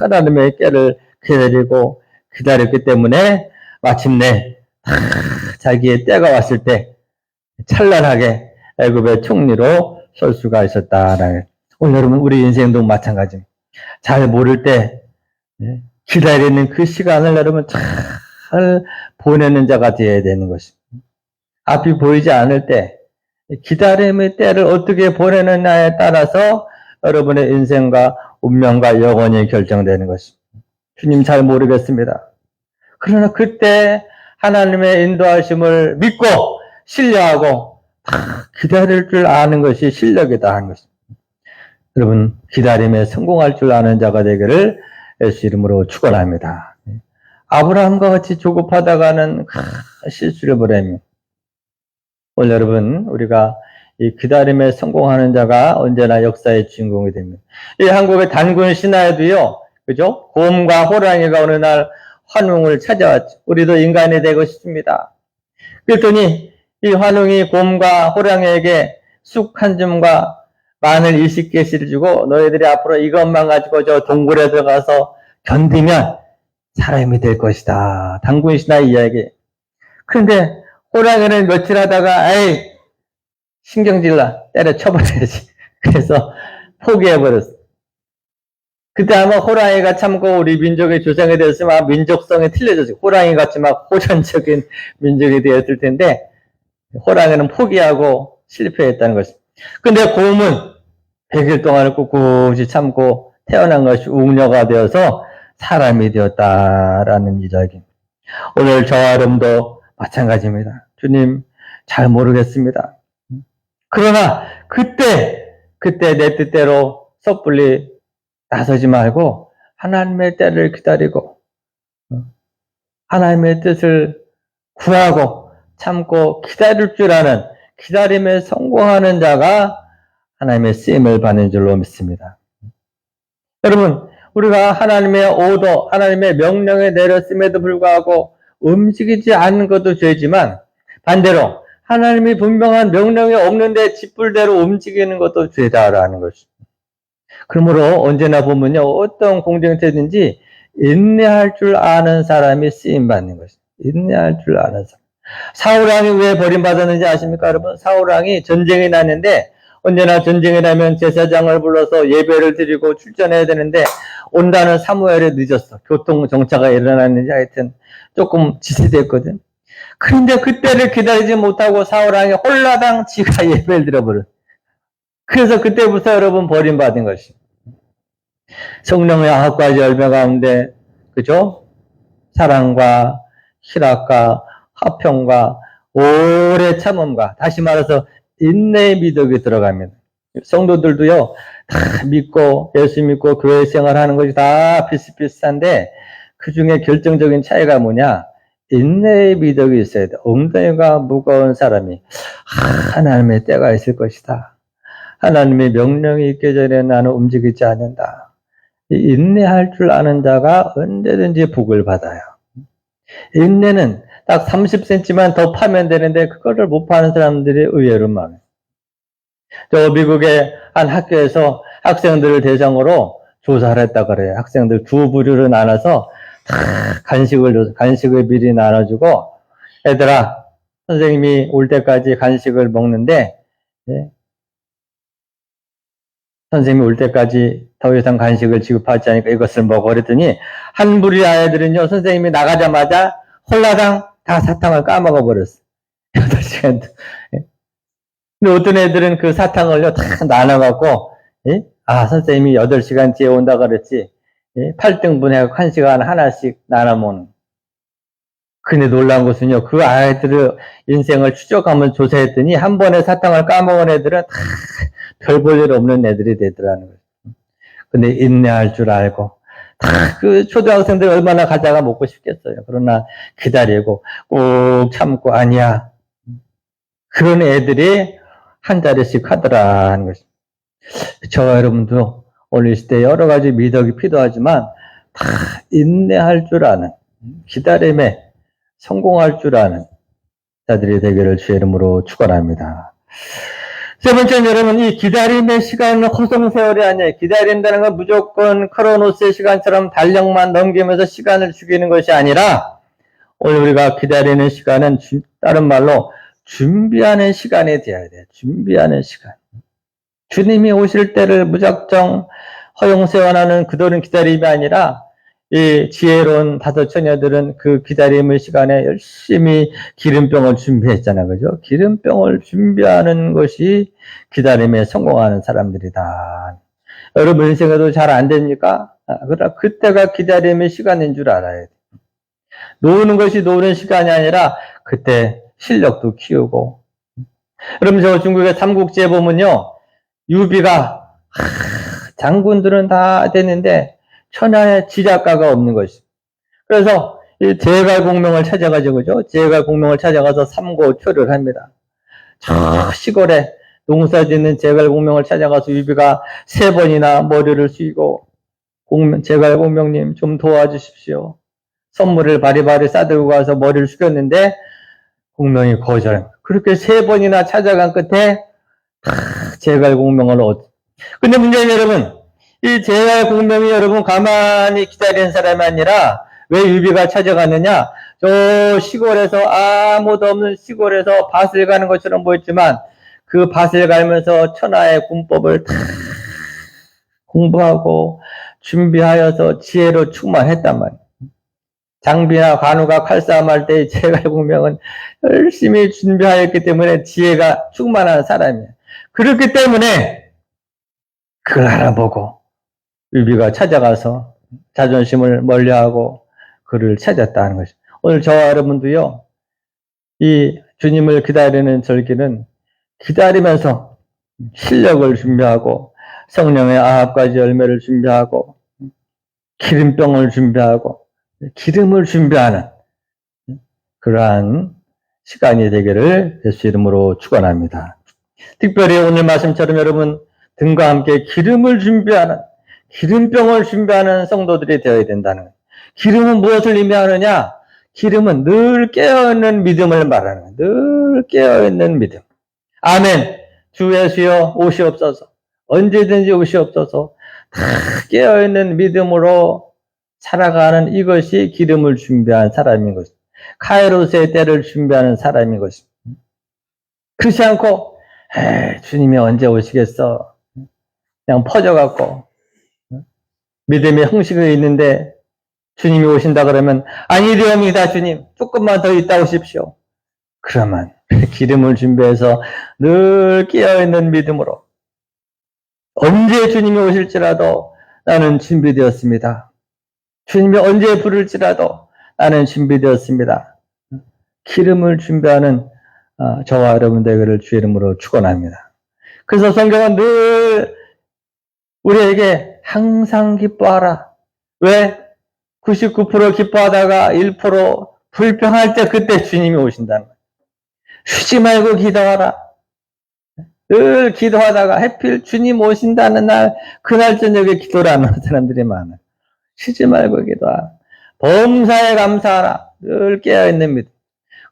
하나님의 꾀를 기다리고 기다렸기 때문에 마침내 다 자기의 때가 왔을 때 찬란하게 애굽의 총리로 설 수가 있었다라는. 오늘 여러분 우리 인생도 마찬가지입니다. 잘 모를 때 기다리는 그 시간을 여러분 잘 보내는 자가 되어야 되는 것입니다. 앞이 보이지 않을 때 기다림의 때를 어떻게 보내느냐에 따라서 여러분의 인생과 운명과 영혼이 결정되는 것입니다. 주님 잘 모르겠습니다. 그러나 그때 하나님의 인도하심을 믿고 신뢰하고 기다릴 줄 아는 것이 실력이다 하는 것입니다. 여러분 기다림에 성공할 줄 아는 자가 되기를 예수 이름으로 축원합니다. 아브라함과 같이 조급하다가는 실수를 벌입니다. 오늘 여러분 우리가 이 기다림에 성공하는 자가 언제나 역사의 주인공이 됩니다. 이 한국의 단군 신화에도요, 그죠? 곰과 호랑이가 어느 날 환웅을 찾아왔죠. 우리도 인간이 되고 싶습니다. 그랬더니 이 환웅이 곰과 호랑이에게 쑥 한 줌과 마늘 20개씩을 주고 너희들이 앞으로 이것만 가지고 저 동굴에 들어가서 견디면 사람이 될 것이다. 단군 신화 이야기. 그런데 호랑이는 며칠 하다가 에이 신경질나 때려쳐버려야지. 그래서 포기해버렸어. 그때 아마 호랑이가 참고 우리 민족의 조상이 되었으면 민족성이 틀려졌어요. 호랑이같이 막 호전적인 민족이 되었을 텐데 호랑이는 포기하고 실패했다는 것입니다. 근데 곰은 100일 동안 꿋꿋이 참고 태어난 것이 웅녀가 되어서 사람이 되었다라는 이야기입니다. 오늘 저와 여러분도 마찬가지입니다. 주님 잘 모르겠습니다. 그러나 그때 내 뜻대로 섣불리 나서지 말고 하나님의 때를 기다리고 하나님의 뜻을 구하고 참고 기다릴 줄 아는 기다림에 성공하는 자가 하나님의 쓰임을 받는 줄로 믿습니다. 여러분 우리가 하나님의 오더, 하나님의 명령에 내렸음에도 불구하고 움직이지 않는 것도 죄지만 반대로 하나님이 분명한 명령이 없는데 짓불대로 움직이는 것도 죄다라는 것입니다. 그러므로 언제나 보면요, 어떤 공동체든지 인내할 줄 아는 사람이 쓰임받는 것입니다. 인내할 줄 아는 사람. 사울왕이 왜 버림받았는지 아십니까, 여러분? 사울왕이 전쟁이 났는데 언제나 전쟁이 나면 제사장을 불러서 예배를 드리고 출전해야 되는데 온다는 사무엘이 늦었어. 교통정차가 일어났는지 하여튼 조금 지체됐거든. 그런데 그때를 기다리지 못하고 사울왕이 홀라당 지가 예배를 드려버렸어. 그래서 그때부터 여러분 버림받은 것입니다. 성령의 9가지 열매 가운데 그죠? 사랑과 희락과 화평과 오래 참음과 다시 말해서 인내의 미덕이 들어갑니다. 성도들도요 다 믿고 예수 믿고 교회 생활하는 것이 다 비슷비슷한데 그 중에 결정적인 차이가 뭐냐? 인내의 미덕이 있어야 돼. 엉덩이가 무거운 사람이 하나님의 때가 있을 것이다. 하나님의 명령이 있기 전에 나는 움직이지 않는다. 인내할 줄 아는 자가 언제든지 복을 받아요. 인내는 딱 30cm만 더 파면 되는데 그거를 못 파는 사람들이 의외로 많아요. 저 미국의 한 학교에서 학생들을 대상으로 조사를 했다 그래요. 학생들 두 부류로 나눠서 다 간식을 미리 나눠주고 얘들아 선생님이 올 때까지 간식을 먹는데 선생님이 올 때까지 더 이상 간식을 지급하지 않으니까 이것을 먹어 그랬더니 한 부류 아이들은요 선생님이 나가자마자 홀라당 다 사탕을 까먹어 버렸어. 8시간. 근데 어떤 애들은 그 사탕을요 다 나눠갖고 선생님이 8시간 뒤에 온다 그랬지. 8등분 해서 1시간 하나씩 나눠 먹는. 근데 놀라운 것은요, 그 아이들의 인생을 추적하면 조사했더니 한 번에 사탕을 까먹은 애들은 다 별 볼 일 없는 애들이 되더라는 거예요. 근데 인내할 줄 알고, 다 그 초등학생들 얼마나 과자가 먹고 싶겠어요. 그러나 기다리고 꼭 참고, 아니야. 그런 애들이 한 자리씩 하더라는 것입니다. 저와 여러분도 오늘 이 시대에 여러 가지 미덕이 필요하지만 다 인내할 줄 아는, 기다림에 성공할 줄 아는 자들이 되기를 주의 이름으로 축원합니다. 세 번째는 여러분, 이 기다림의 시간은 허송세월이 아니에요. 기다린다는 건 무조건 크로노스의 시간처럼 달력만 넘기면서 시간을 죽이는 것이 아니라, 오늘 우리가 기다리는 시간은 다른 말로 준비하는 시간이 되어야 돼요. 준비하는 시간. 주님이 오실 때를 무작정 허용세월하는 그도는 기다림이 아니라, 이 지혜로운 다섯 처녀들은 그 기다림의 시간에 열심히 기름병을 준비했잖아요. 그죠? 기름병을 준비하는 것이 기다림에 성공하는 사람들이다. 여러분 인생에도 잘 안 됩니까? 그러나 그때가 기다림의 시간인 줄 알아야 돼요. 노는 것이 노는 시간이 아니라 그때 실력도 키우고. 여러분 저 중국의 삼국지에 보면요. 유비가 장군들은 다 됐는데 천하에 지작가가 없는 것입니다. 그래서 이 제갈공명을 찾아가지고, 그죠? 제갈공명을 찾아가서 삼고초를 합니다. 저 시골에 농사 짓는 제갈공명을 찾아가서 유비가 3번이나 머리를 숙이고, 제갈공명님 좀 도와주십시오. 선물을 바리바리 싸들고 가서 머리를 숙였는데, 공명이 거절. 그렇게 3번이나 찾아간 끝에, 제갈공명을 근데 문제는 여러분, 이 제갈공명이 여러분 가만히 기다리는 사람이 아니라 왜 유비가 찾아갔느냐? 저 시골에서 아무도 없는 시골에서 밭을 가는 것처럼 보였지만 그 밭을 가면서 천하의 군법을 다 공부하고 준비하여서 지혜로 충만했단 말이에요. 장비나 관우가 칼싸움할 때 제갈공명은 열심히 준비하였기 때문에 지혜가 충만한 사람이에요. 그렇기 때문에 그걸 알아보고 유비가 찾아가서 자존심을 멀리하고 그를 찾았다는 것입니다. 오늘 저와 여러분도요, 이 주님을 기다리는 절기는 기다리면서 실력을 준비하고 성령의 9가지 열매를 준비하고 기름병을 준비하고 기름을 준비하는 그러한 시간이 되기를 예수 이름으로 축원합니다. 특별히 오늘 말씀처럼 여러분 등과 함께 기름을 준비하는, 기름병을 준비하는 성도들이 되어야 된다는 거예요. 기름은 무엇을 의미하느냐? 기름은 늘 깨어있는 믿음을 말하는 거예요. 늘 깨어있는 믿음. 아멘. 주 예수여 오시옵소서. 언제든지 오시옵소서. 다 깨어있는 믿음으로 살아가는 이것이 기름을 준비한 사람인 것입니다. 카이로스의 때를 준비하는 사람인 것입니다. 그렇지 않고 주님이 언제 오시겠어? 그냥 퍼져갖고 믿음의 형식이 있는데 주님이 오신다 그러면 아니되옵니다 주님 조금만 더 있다 오십시오. 그러면 기름을 준비해서 늘 깨어있는 믿음으로 언제 주님이 오실지라도 나는 준비되었습니다. 주님이 언제 부를지라도 나는 준비되었습니다. 기름을 준비하는 저와 여러분 되기를 주의 이름으로 축원합니다. 그래서 성경은 늘 우리에게 항상 기뻐하라. 왜? 99% 기뻐하다가 1% 불평할 때 그때 주님이 오신다는 거예요. 쉬지 말고 기도하라. 늘 기도하다가 하필 주님 오신다는 날, 그날 저녁에 기도를 안 하는 사람들이 많아요. 쉬지 말고 기도하라. 범사에 감사하라. 늘 깨어있는 믿음.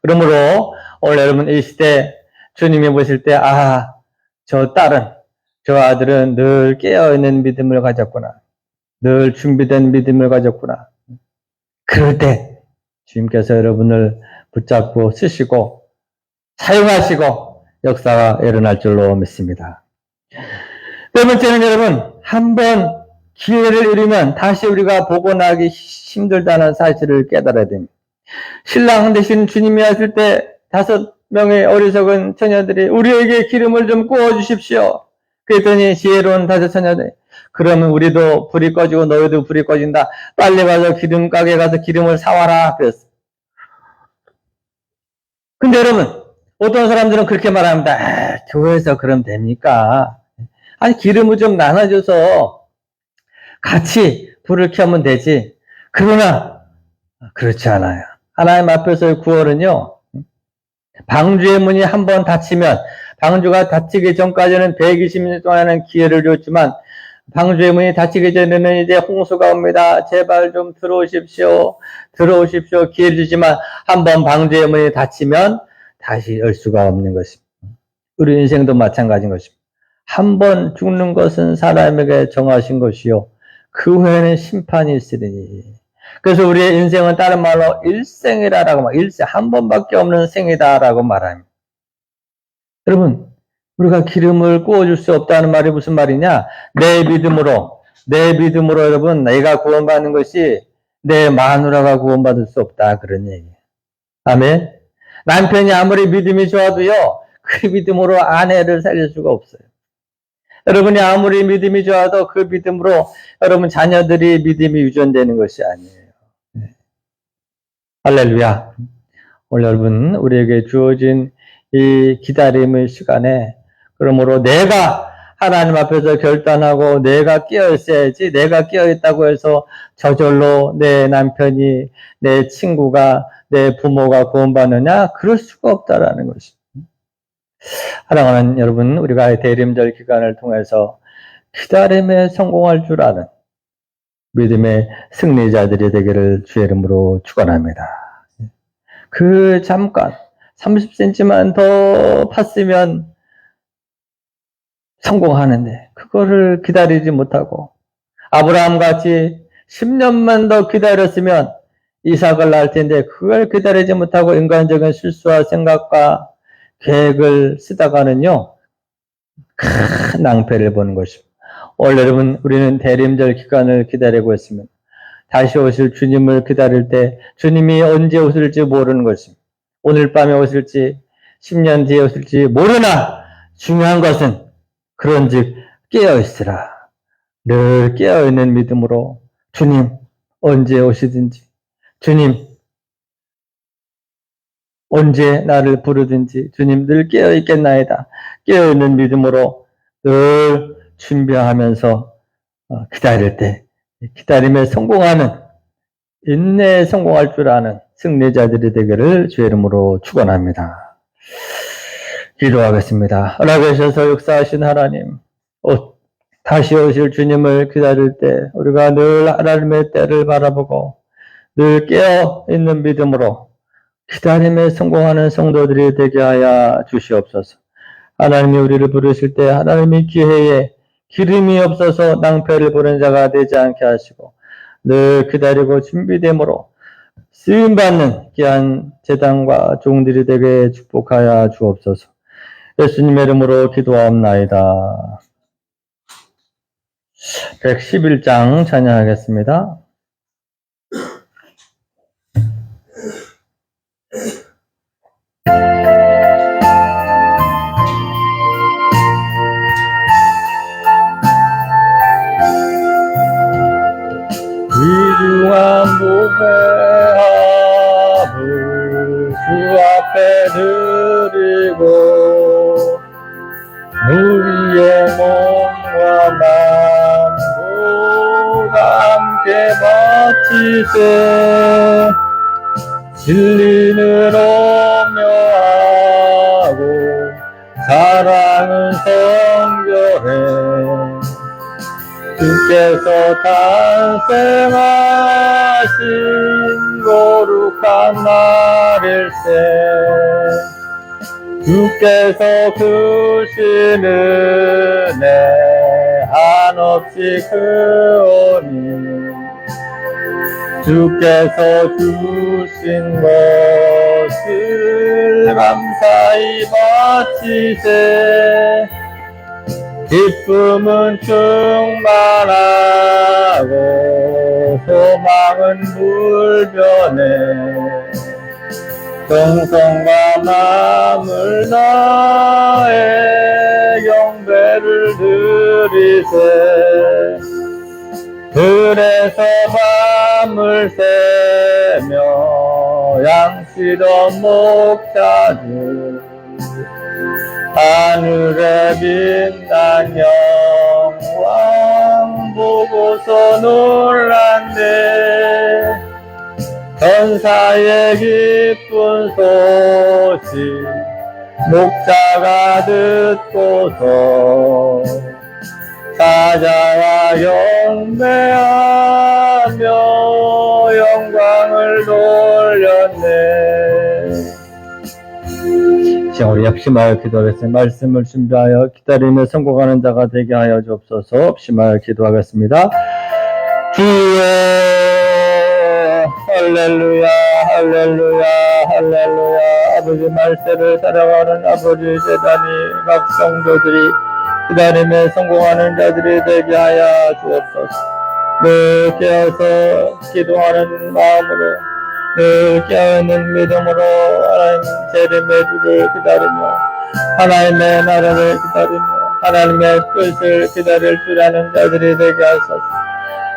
그러므로 오늘 여러분 이 시대 주님이 보실 때 저 딸은 저 아들은 늘 깨어있는 믿음을 가졌구나. 늘 준비된 믿음을 가졌구나. 그럴 때 주님께서 여러분을 붙잡고 쓰시고 사용하시고 역사가 일어날 줄로 믿습니다. 네 번째는 여러분, 한번 기회를 잃으면 다시 우리가 복원하기 힘들다는 사실을 깨달아야 됩니다. 신랑 대신 주님이 왔을 때 5명의 어리석은 처녀들이 우리에게 기름을 좀 부어 주십시오. 그랬더니 지혜로운 5 처녀들이 그러면 우리도 불이 꺼지고 너희도 불이 꺼진다. 빨리 가서 기름 가게 가서 기름을 사와라. 그랬어. 근데 여러분, 어떤 사람들은 그렇게 말합니다. 아, 교회에서 그럼 됩니까? 아니, 기름을 좀 나눠줘서 같이 불을 켜면 되지. 그러나, 그렇지 않아요. 하나님 앞에서의 구원은요, 방주의 문이 한번 닫히면, 방주가 닫히기 전까지는 120년 동안은 기회를 줬지만, 방주의 문이 닫히기 전에는 이제 홍수가 옵니다. 제발 좀 들어오십시오. 들어오십시오. 기회를 주지만, 한번 방주의 문이 닫히면, 다시 열 수가 없는 것입니다. 우리 인생도 마찬가지인 것입니다. 한 번 죽는 것은 사람에게 정하신 것이요. 그 후에는 심판이 있으리니. 그래서 우리의 인생은 다른 말로 일생이라고 말, 일생, 한 번밖에 없는 생이다라고 말합니다. 여러분, 우리가 기름을 구워줄 수 없다는 말이 무슨 말이냐? 내 믿음으로 여러분, 내가 구원받는 것이 내 마누라가 구원받을 수 없다. 그런 얘기예요. 아멘. 남편이 아무리 믿음이 좋아도요, 그 믿음으로 아내를 살릴 수가 없어요. 여러분이 아무리 믿음이 좋아도 그 믿음으로 여러분 자녀들이 믿음이 유전되는 것이 아니에요. 네. 할렐루야. 오늘 여러분, 우리에게 주어진 이 기다림의 시간에, 그러므로 내가 하나님 앞에서 결단하고 내가 깨어 있어야지, 내가 깨어 있다고 해서 저절로 내 남편이, 내 친구가, 내 부모가 구원받느냐? 그럴 수가 없다라는 것입니다. 사랑하는 여러분, 우리가 대림절 기간을 통해서 기다림에 성공할 줄 아는 믿음의 승리자들이 되기를 주의 이름으로 축원합니다. 그 잠깐 30cm만 더 팠으면 성공하는데 그거를 기다리지 못하고 아브라함 같이 10년만 더 기다렸으면 이삭을 낳을 텐데 그걸 기다리지 못하고 인간적인 실수와 생각과 계획을 쓰다가는요, 큰 낭패를 보는 것입니다. 오늘 여러분, 우리는 대림절 기간을 기다리고 있으면 다시 오실 주님을 기다릴 때 주님이 언제 오실지 모르는 것입니다. 오늘 밤에 오실지 10년 뒤에 오실지 모르나 중요한 것은 그런즉 깨어있으라. 늘 깨어있는 믿음으로 주님 언제 오시든지, 주님 언제 나를 부르든지 주님 늘 깨어있겠나이다. 깨어있는 믿음으로 늘 준비하면서 기다릴 때 기다림에 성공하는, 인내에 성공할 줄 아는 승리자들이 되기를 주의 이름으로 축원합니다. 기도하겠습니다. 허락하셔서 역사하신 하나님, 다시 오실 주님을 기다릴 때 우리가 늘 하나님의 때를 바라보고 늘 깨어있는 믿음으로 기다림에 성공하는 성도들이 되게 하여 주시옵소서. 하나님이 우리를 부르실 때 하나님이 기회에 기름이 없어서 낭패를 보는 자가 되지 않게 하시고 늘 기다리고 준비됨으로 쓰임받는 귀한 제단과 종들이 되게 축복하여 주옵소서. 예수님의 이름으로 기도하옵나이다. 111장 찬양하겠습니다. 귀중한 무배합을 주 앞에 드리고 우리의 몸과 마음과 함께 바치세. 진리는 오묘하고 사랑은 성결해. 주께서 탄생하신 거룩한 날일세. 주께서 주신 은혜 한없이 크오니 주께서 주신 것을 감사히 바치세. 기쁨은 충만하고 소망은 불변해. 정성과 마음을 다해 경배 예배를 드리세 들에서 밤을 새며 양치던 목자들 하늘에 빛난 영광 보고서 놀랐네 전사의 기쁜 소식 목자가 듣고서 사자와 경배하며 영광을 돌렸네. 자, 우리 합심하여 기도하겠습니다. 말씀을 준비하여 기다리며 성공하는 자가 되게 하여 주옵소서. 합심하여 기도하겠습니다. 주여 할렐루야 할렐루야 할렐루야. 아버지 말세를 살아가는 아버지 제자니 각 성도들이 기다림에 성공하는 자들이 되게 하여 주옵소서. 늘 깨어서 기도하는 마음으로 늘 깨어있는 믿음으로 하나님 재림의 주를 기다리며 하나님의 나라를 기다리며 하나님의 뜻을 기다릴 줄 아는 자들이 되게 하소서.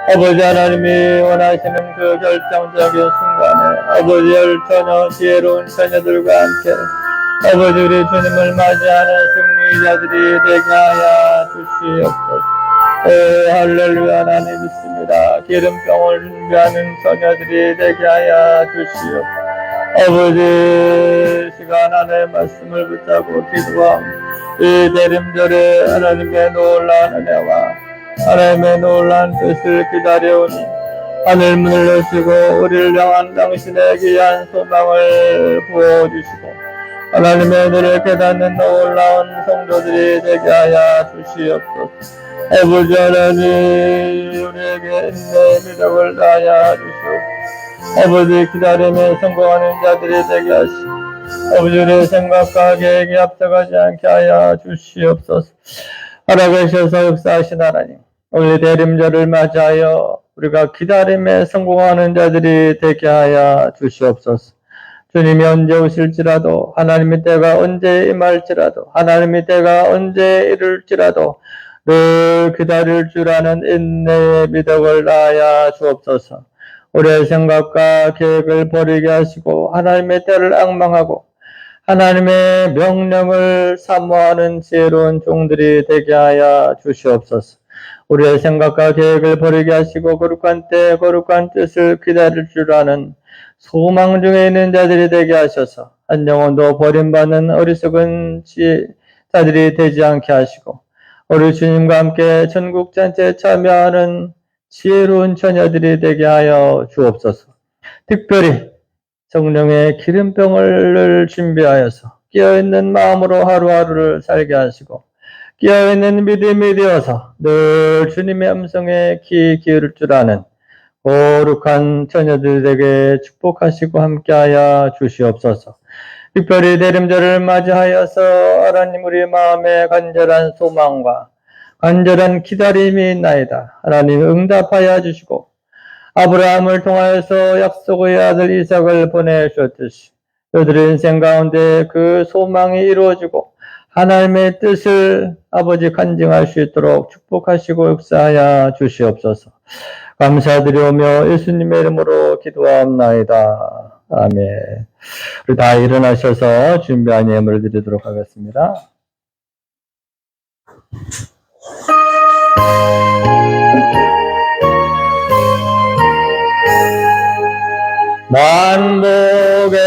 아버지 하나님이 원하시는 그 결정적인 순간에 아버지 열처녀 지혜로운 처녀들과 함께 아버지 우리 주님을 맞이하는 승리자들이 되게 하여 주시옵소서. 할렐루야. 하나님 믿습니다. 기름병을 준비하는 처녀들이 되게 하여 주시옵소서. 아버지 시간 안에 말씀을 붙잡고 기도함 이 대림절에 하나님의 놀라운 은혜와 하나님의 놀라운 뜻을 기다려오니 하늘 문을 여시고 우리를 향한 당신의 귀한 소망을 부어주시고 하나님의 은혜를 깨닫는 놀라운 성도들이 되게 하여 주시옵소서. 아버지 하나님 우리에게 인내의 미력을 다하여 주시옵소서. 아버지 기다림에 성공하는 자들이 되게 하시고 아버지 우리의 생각과 계획에 앞서가지 않게 하여 주시옵소서. 살아계셔서 역사하신 하나님 우리 대림절을 맞이하여 우리가 기다림에 성공하는 자들이 되게 하여 주시옵소서. 주님이 언제 오실지라도 하나님의 때가 언제 임할지라도 하나님의 때가 언제 이룰지라도 늘 기다릴 줄 아는 인내의 미덕을 다하여 주옵소서. 우리의 생각과 계획을 버리게 하시고 하나님의 때를 앙망하고 하나님의 명령을 사모하는 지혜로운 종들이 되게 하여 주시옵소서. 우리의 생각과 계획을 버리게 하시고 거룩한 때 거룩한 뜻을 기다릴 줄 아는 소망 중에 있는 자들이 되게 하셔서 한 영혼도 버림받는 어리석은 자들이 되지 않게 하시고 우리 주님과 함께 전국잔치에 참여하는 지혜로운 처녀들이 되게 하여 주옵소서. 특별히 성령의 기름병을 준비하여서 깨어있는 마음으로 하루하루를 살게 하시고 깨어있는 믿음이 되어서 늘 주님의 음성에 귀 기울일 줄 아는 거룩한 처녀들에게 축복하시고 함께하여 주시옵소서. 특별히 대림절을 맞이하여서 하나님 우리 마음에 간절한 소망과 간절한 기다림이 있나이다. 하나님 응답하여 주시고 아브라함을 통하여서 약속의 아들 이삭을 보내주셨듯이 그들의 인생 가운데 그 소망이 이루어지고 하나님의 뜻을 아버지 간증할 수 있도록 축복하시고 역사하여 주시옵소서. 감사드리오며 예수님의 이름으로 기도하옵나이다. 아멘. 우리 다 일어나셔서 준비한 예물을 드리도록 하겠습니다. 만복의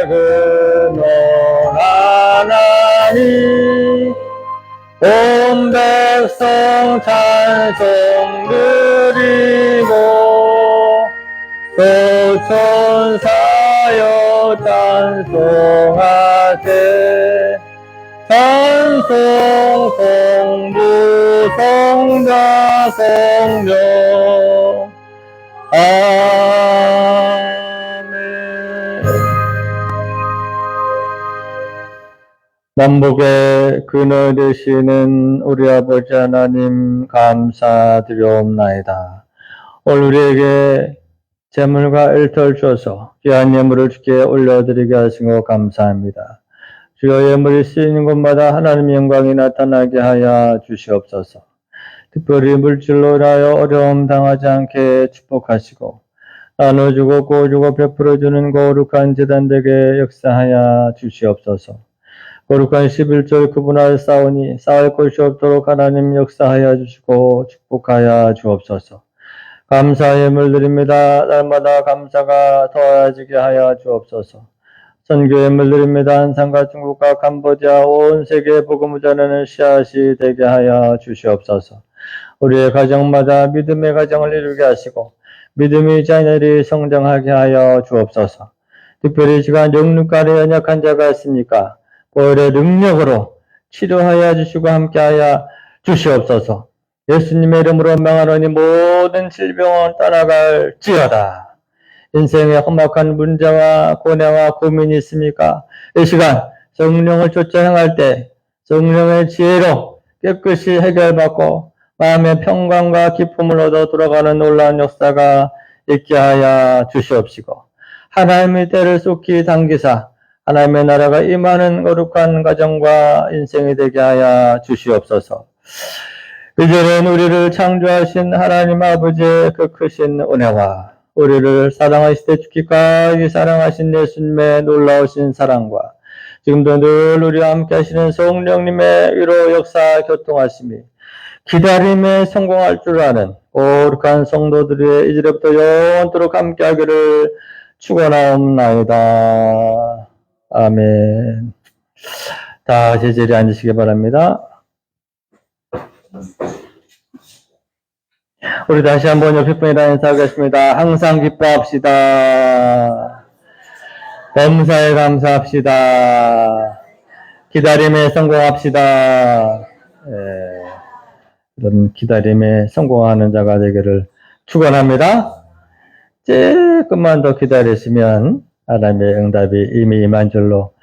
근원 하나님 온 백성 찬송 드리고 소천사여 찬송하세 찬송 성부 성자 성령 만복의 근원 되시는 우리 아버지 하나님 감사드리옵나이다. 오늘 우리에게 재물과 일터를 주어서 귀한 예물을 주께 올려드리게 하신 것 감사합니다. 주여 예물이 쓰이는 곳마다 하나님의 영광이 나타나게 하여 주시옵소서. 특별히 물질로 인하여 어려움 당하지 않게 축복하시고 나눠주고 구워주고 베풀어주는 거룩한 제단되게 역사하여 주시옵소서. 거룩한 11절 그분을 싸우니 싸울 곳이 없도록 하나님 역사하여 주시고 축복하여 주옵소서. 감사 예물 드립니다. 날마다 감사가 더해지게 하여 주옵소서. 선교 예물 드립니다. 한산과 중국과 캄보디아 온 세계 복음을 전하는 씨앗이 되게 하여 주시옵소서. 우리의 가정마다 믿음의 가정을 이루게 하시고 믿음의 자녀들이 성장하게 하여 주옵소서. 특별히 시간 영육간에 연약한 자가 있습니까? 보혈의 능력으로 치료하여 주시고 함께하여 주시옵소서. 예수님의 이름으로 명하노니 모든 질병은 떠나갈지어다. 인생에 험악한 문제와 고뇌와 고민이 있습니까? 이 시간 성령을 쫓아 행할 때 성령의 지혜로 깨끗이 해결받고 마음의 평강과 기쁨을 얻어 돌아가는 놀라운 역사가 있게 하여 주시옵시고 하나님의 때를 속히 당기사 하나님의 나라가 임하는 거룩한 가정과 인생이 되게 하여 주시옵소서. 이제는 우리를 창조하신 하나님 아버지의 그 크신 은혜와 우리를 사랑하시되 죽기까지 사랑하신 예수님의 놀라우신 사랑과 지금도 늘 우리와 함께 하시는 성령님의 위로 역사 교통하심이 기다림에 성공할 줄 아는 거룩한 성도들의 이제부터 영원토록 함께하기를 축원하옵나이다. 아멘. 다 제자리에 앉으시기 바랍니다. 우리 다시 한번 옆에 분이랑 인사하겠습니다. 항상 기뻐합시다. 범사에 감사합시다. 기다림에 성공합시다. 여러분 기다림에 성공하는 자가 되기를 축원합니다. 조금만 더 기다리시면 하나님의 응답이 이미 임한 줄로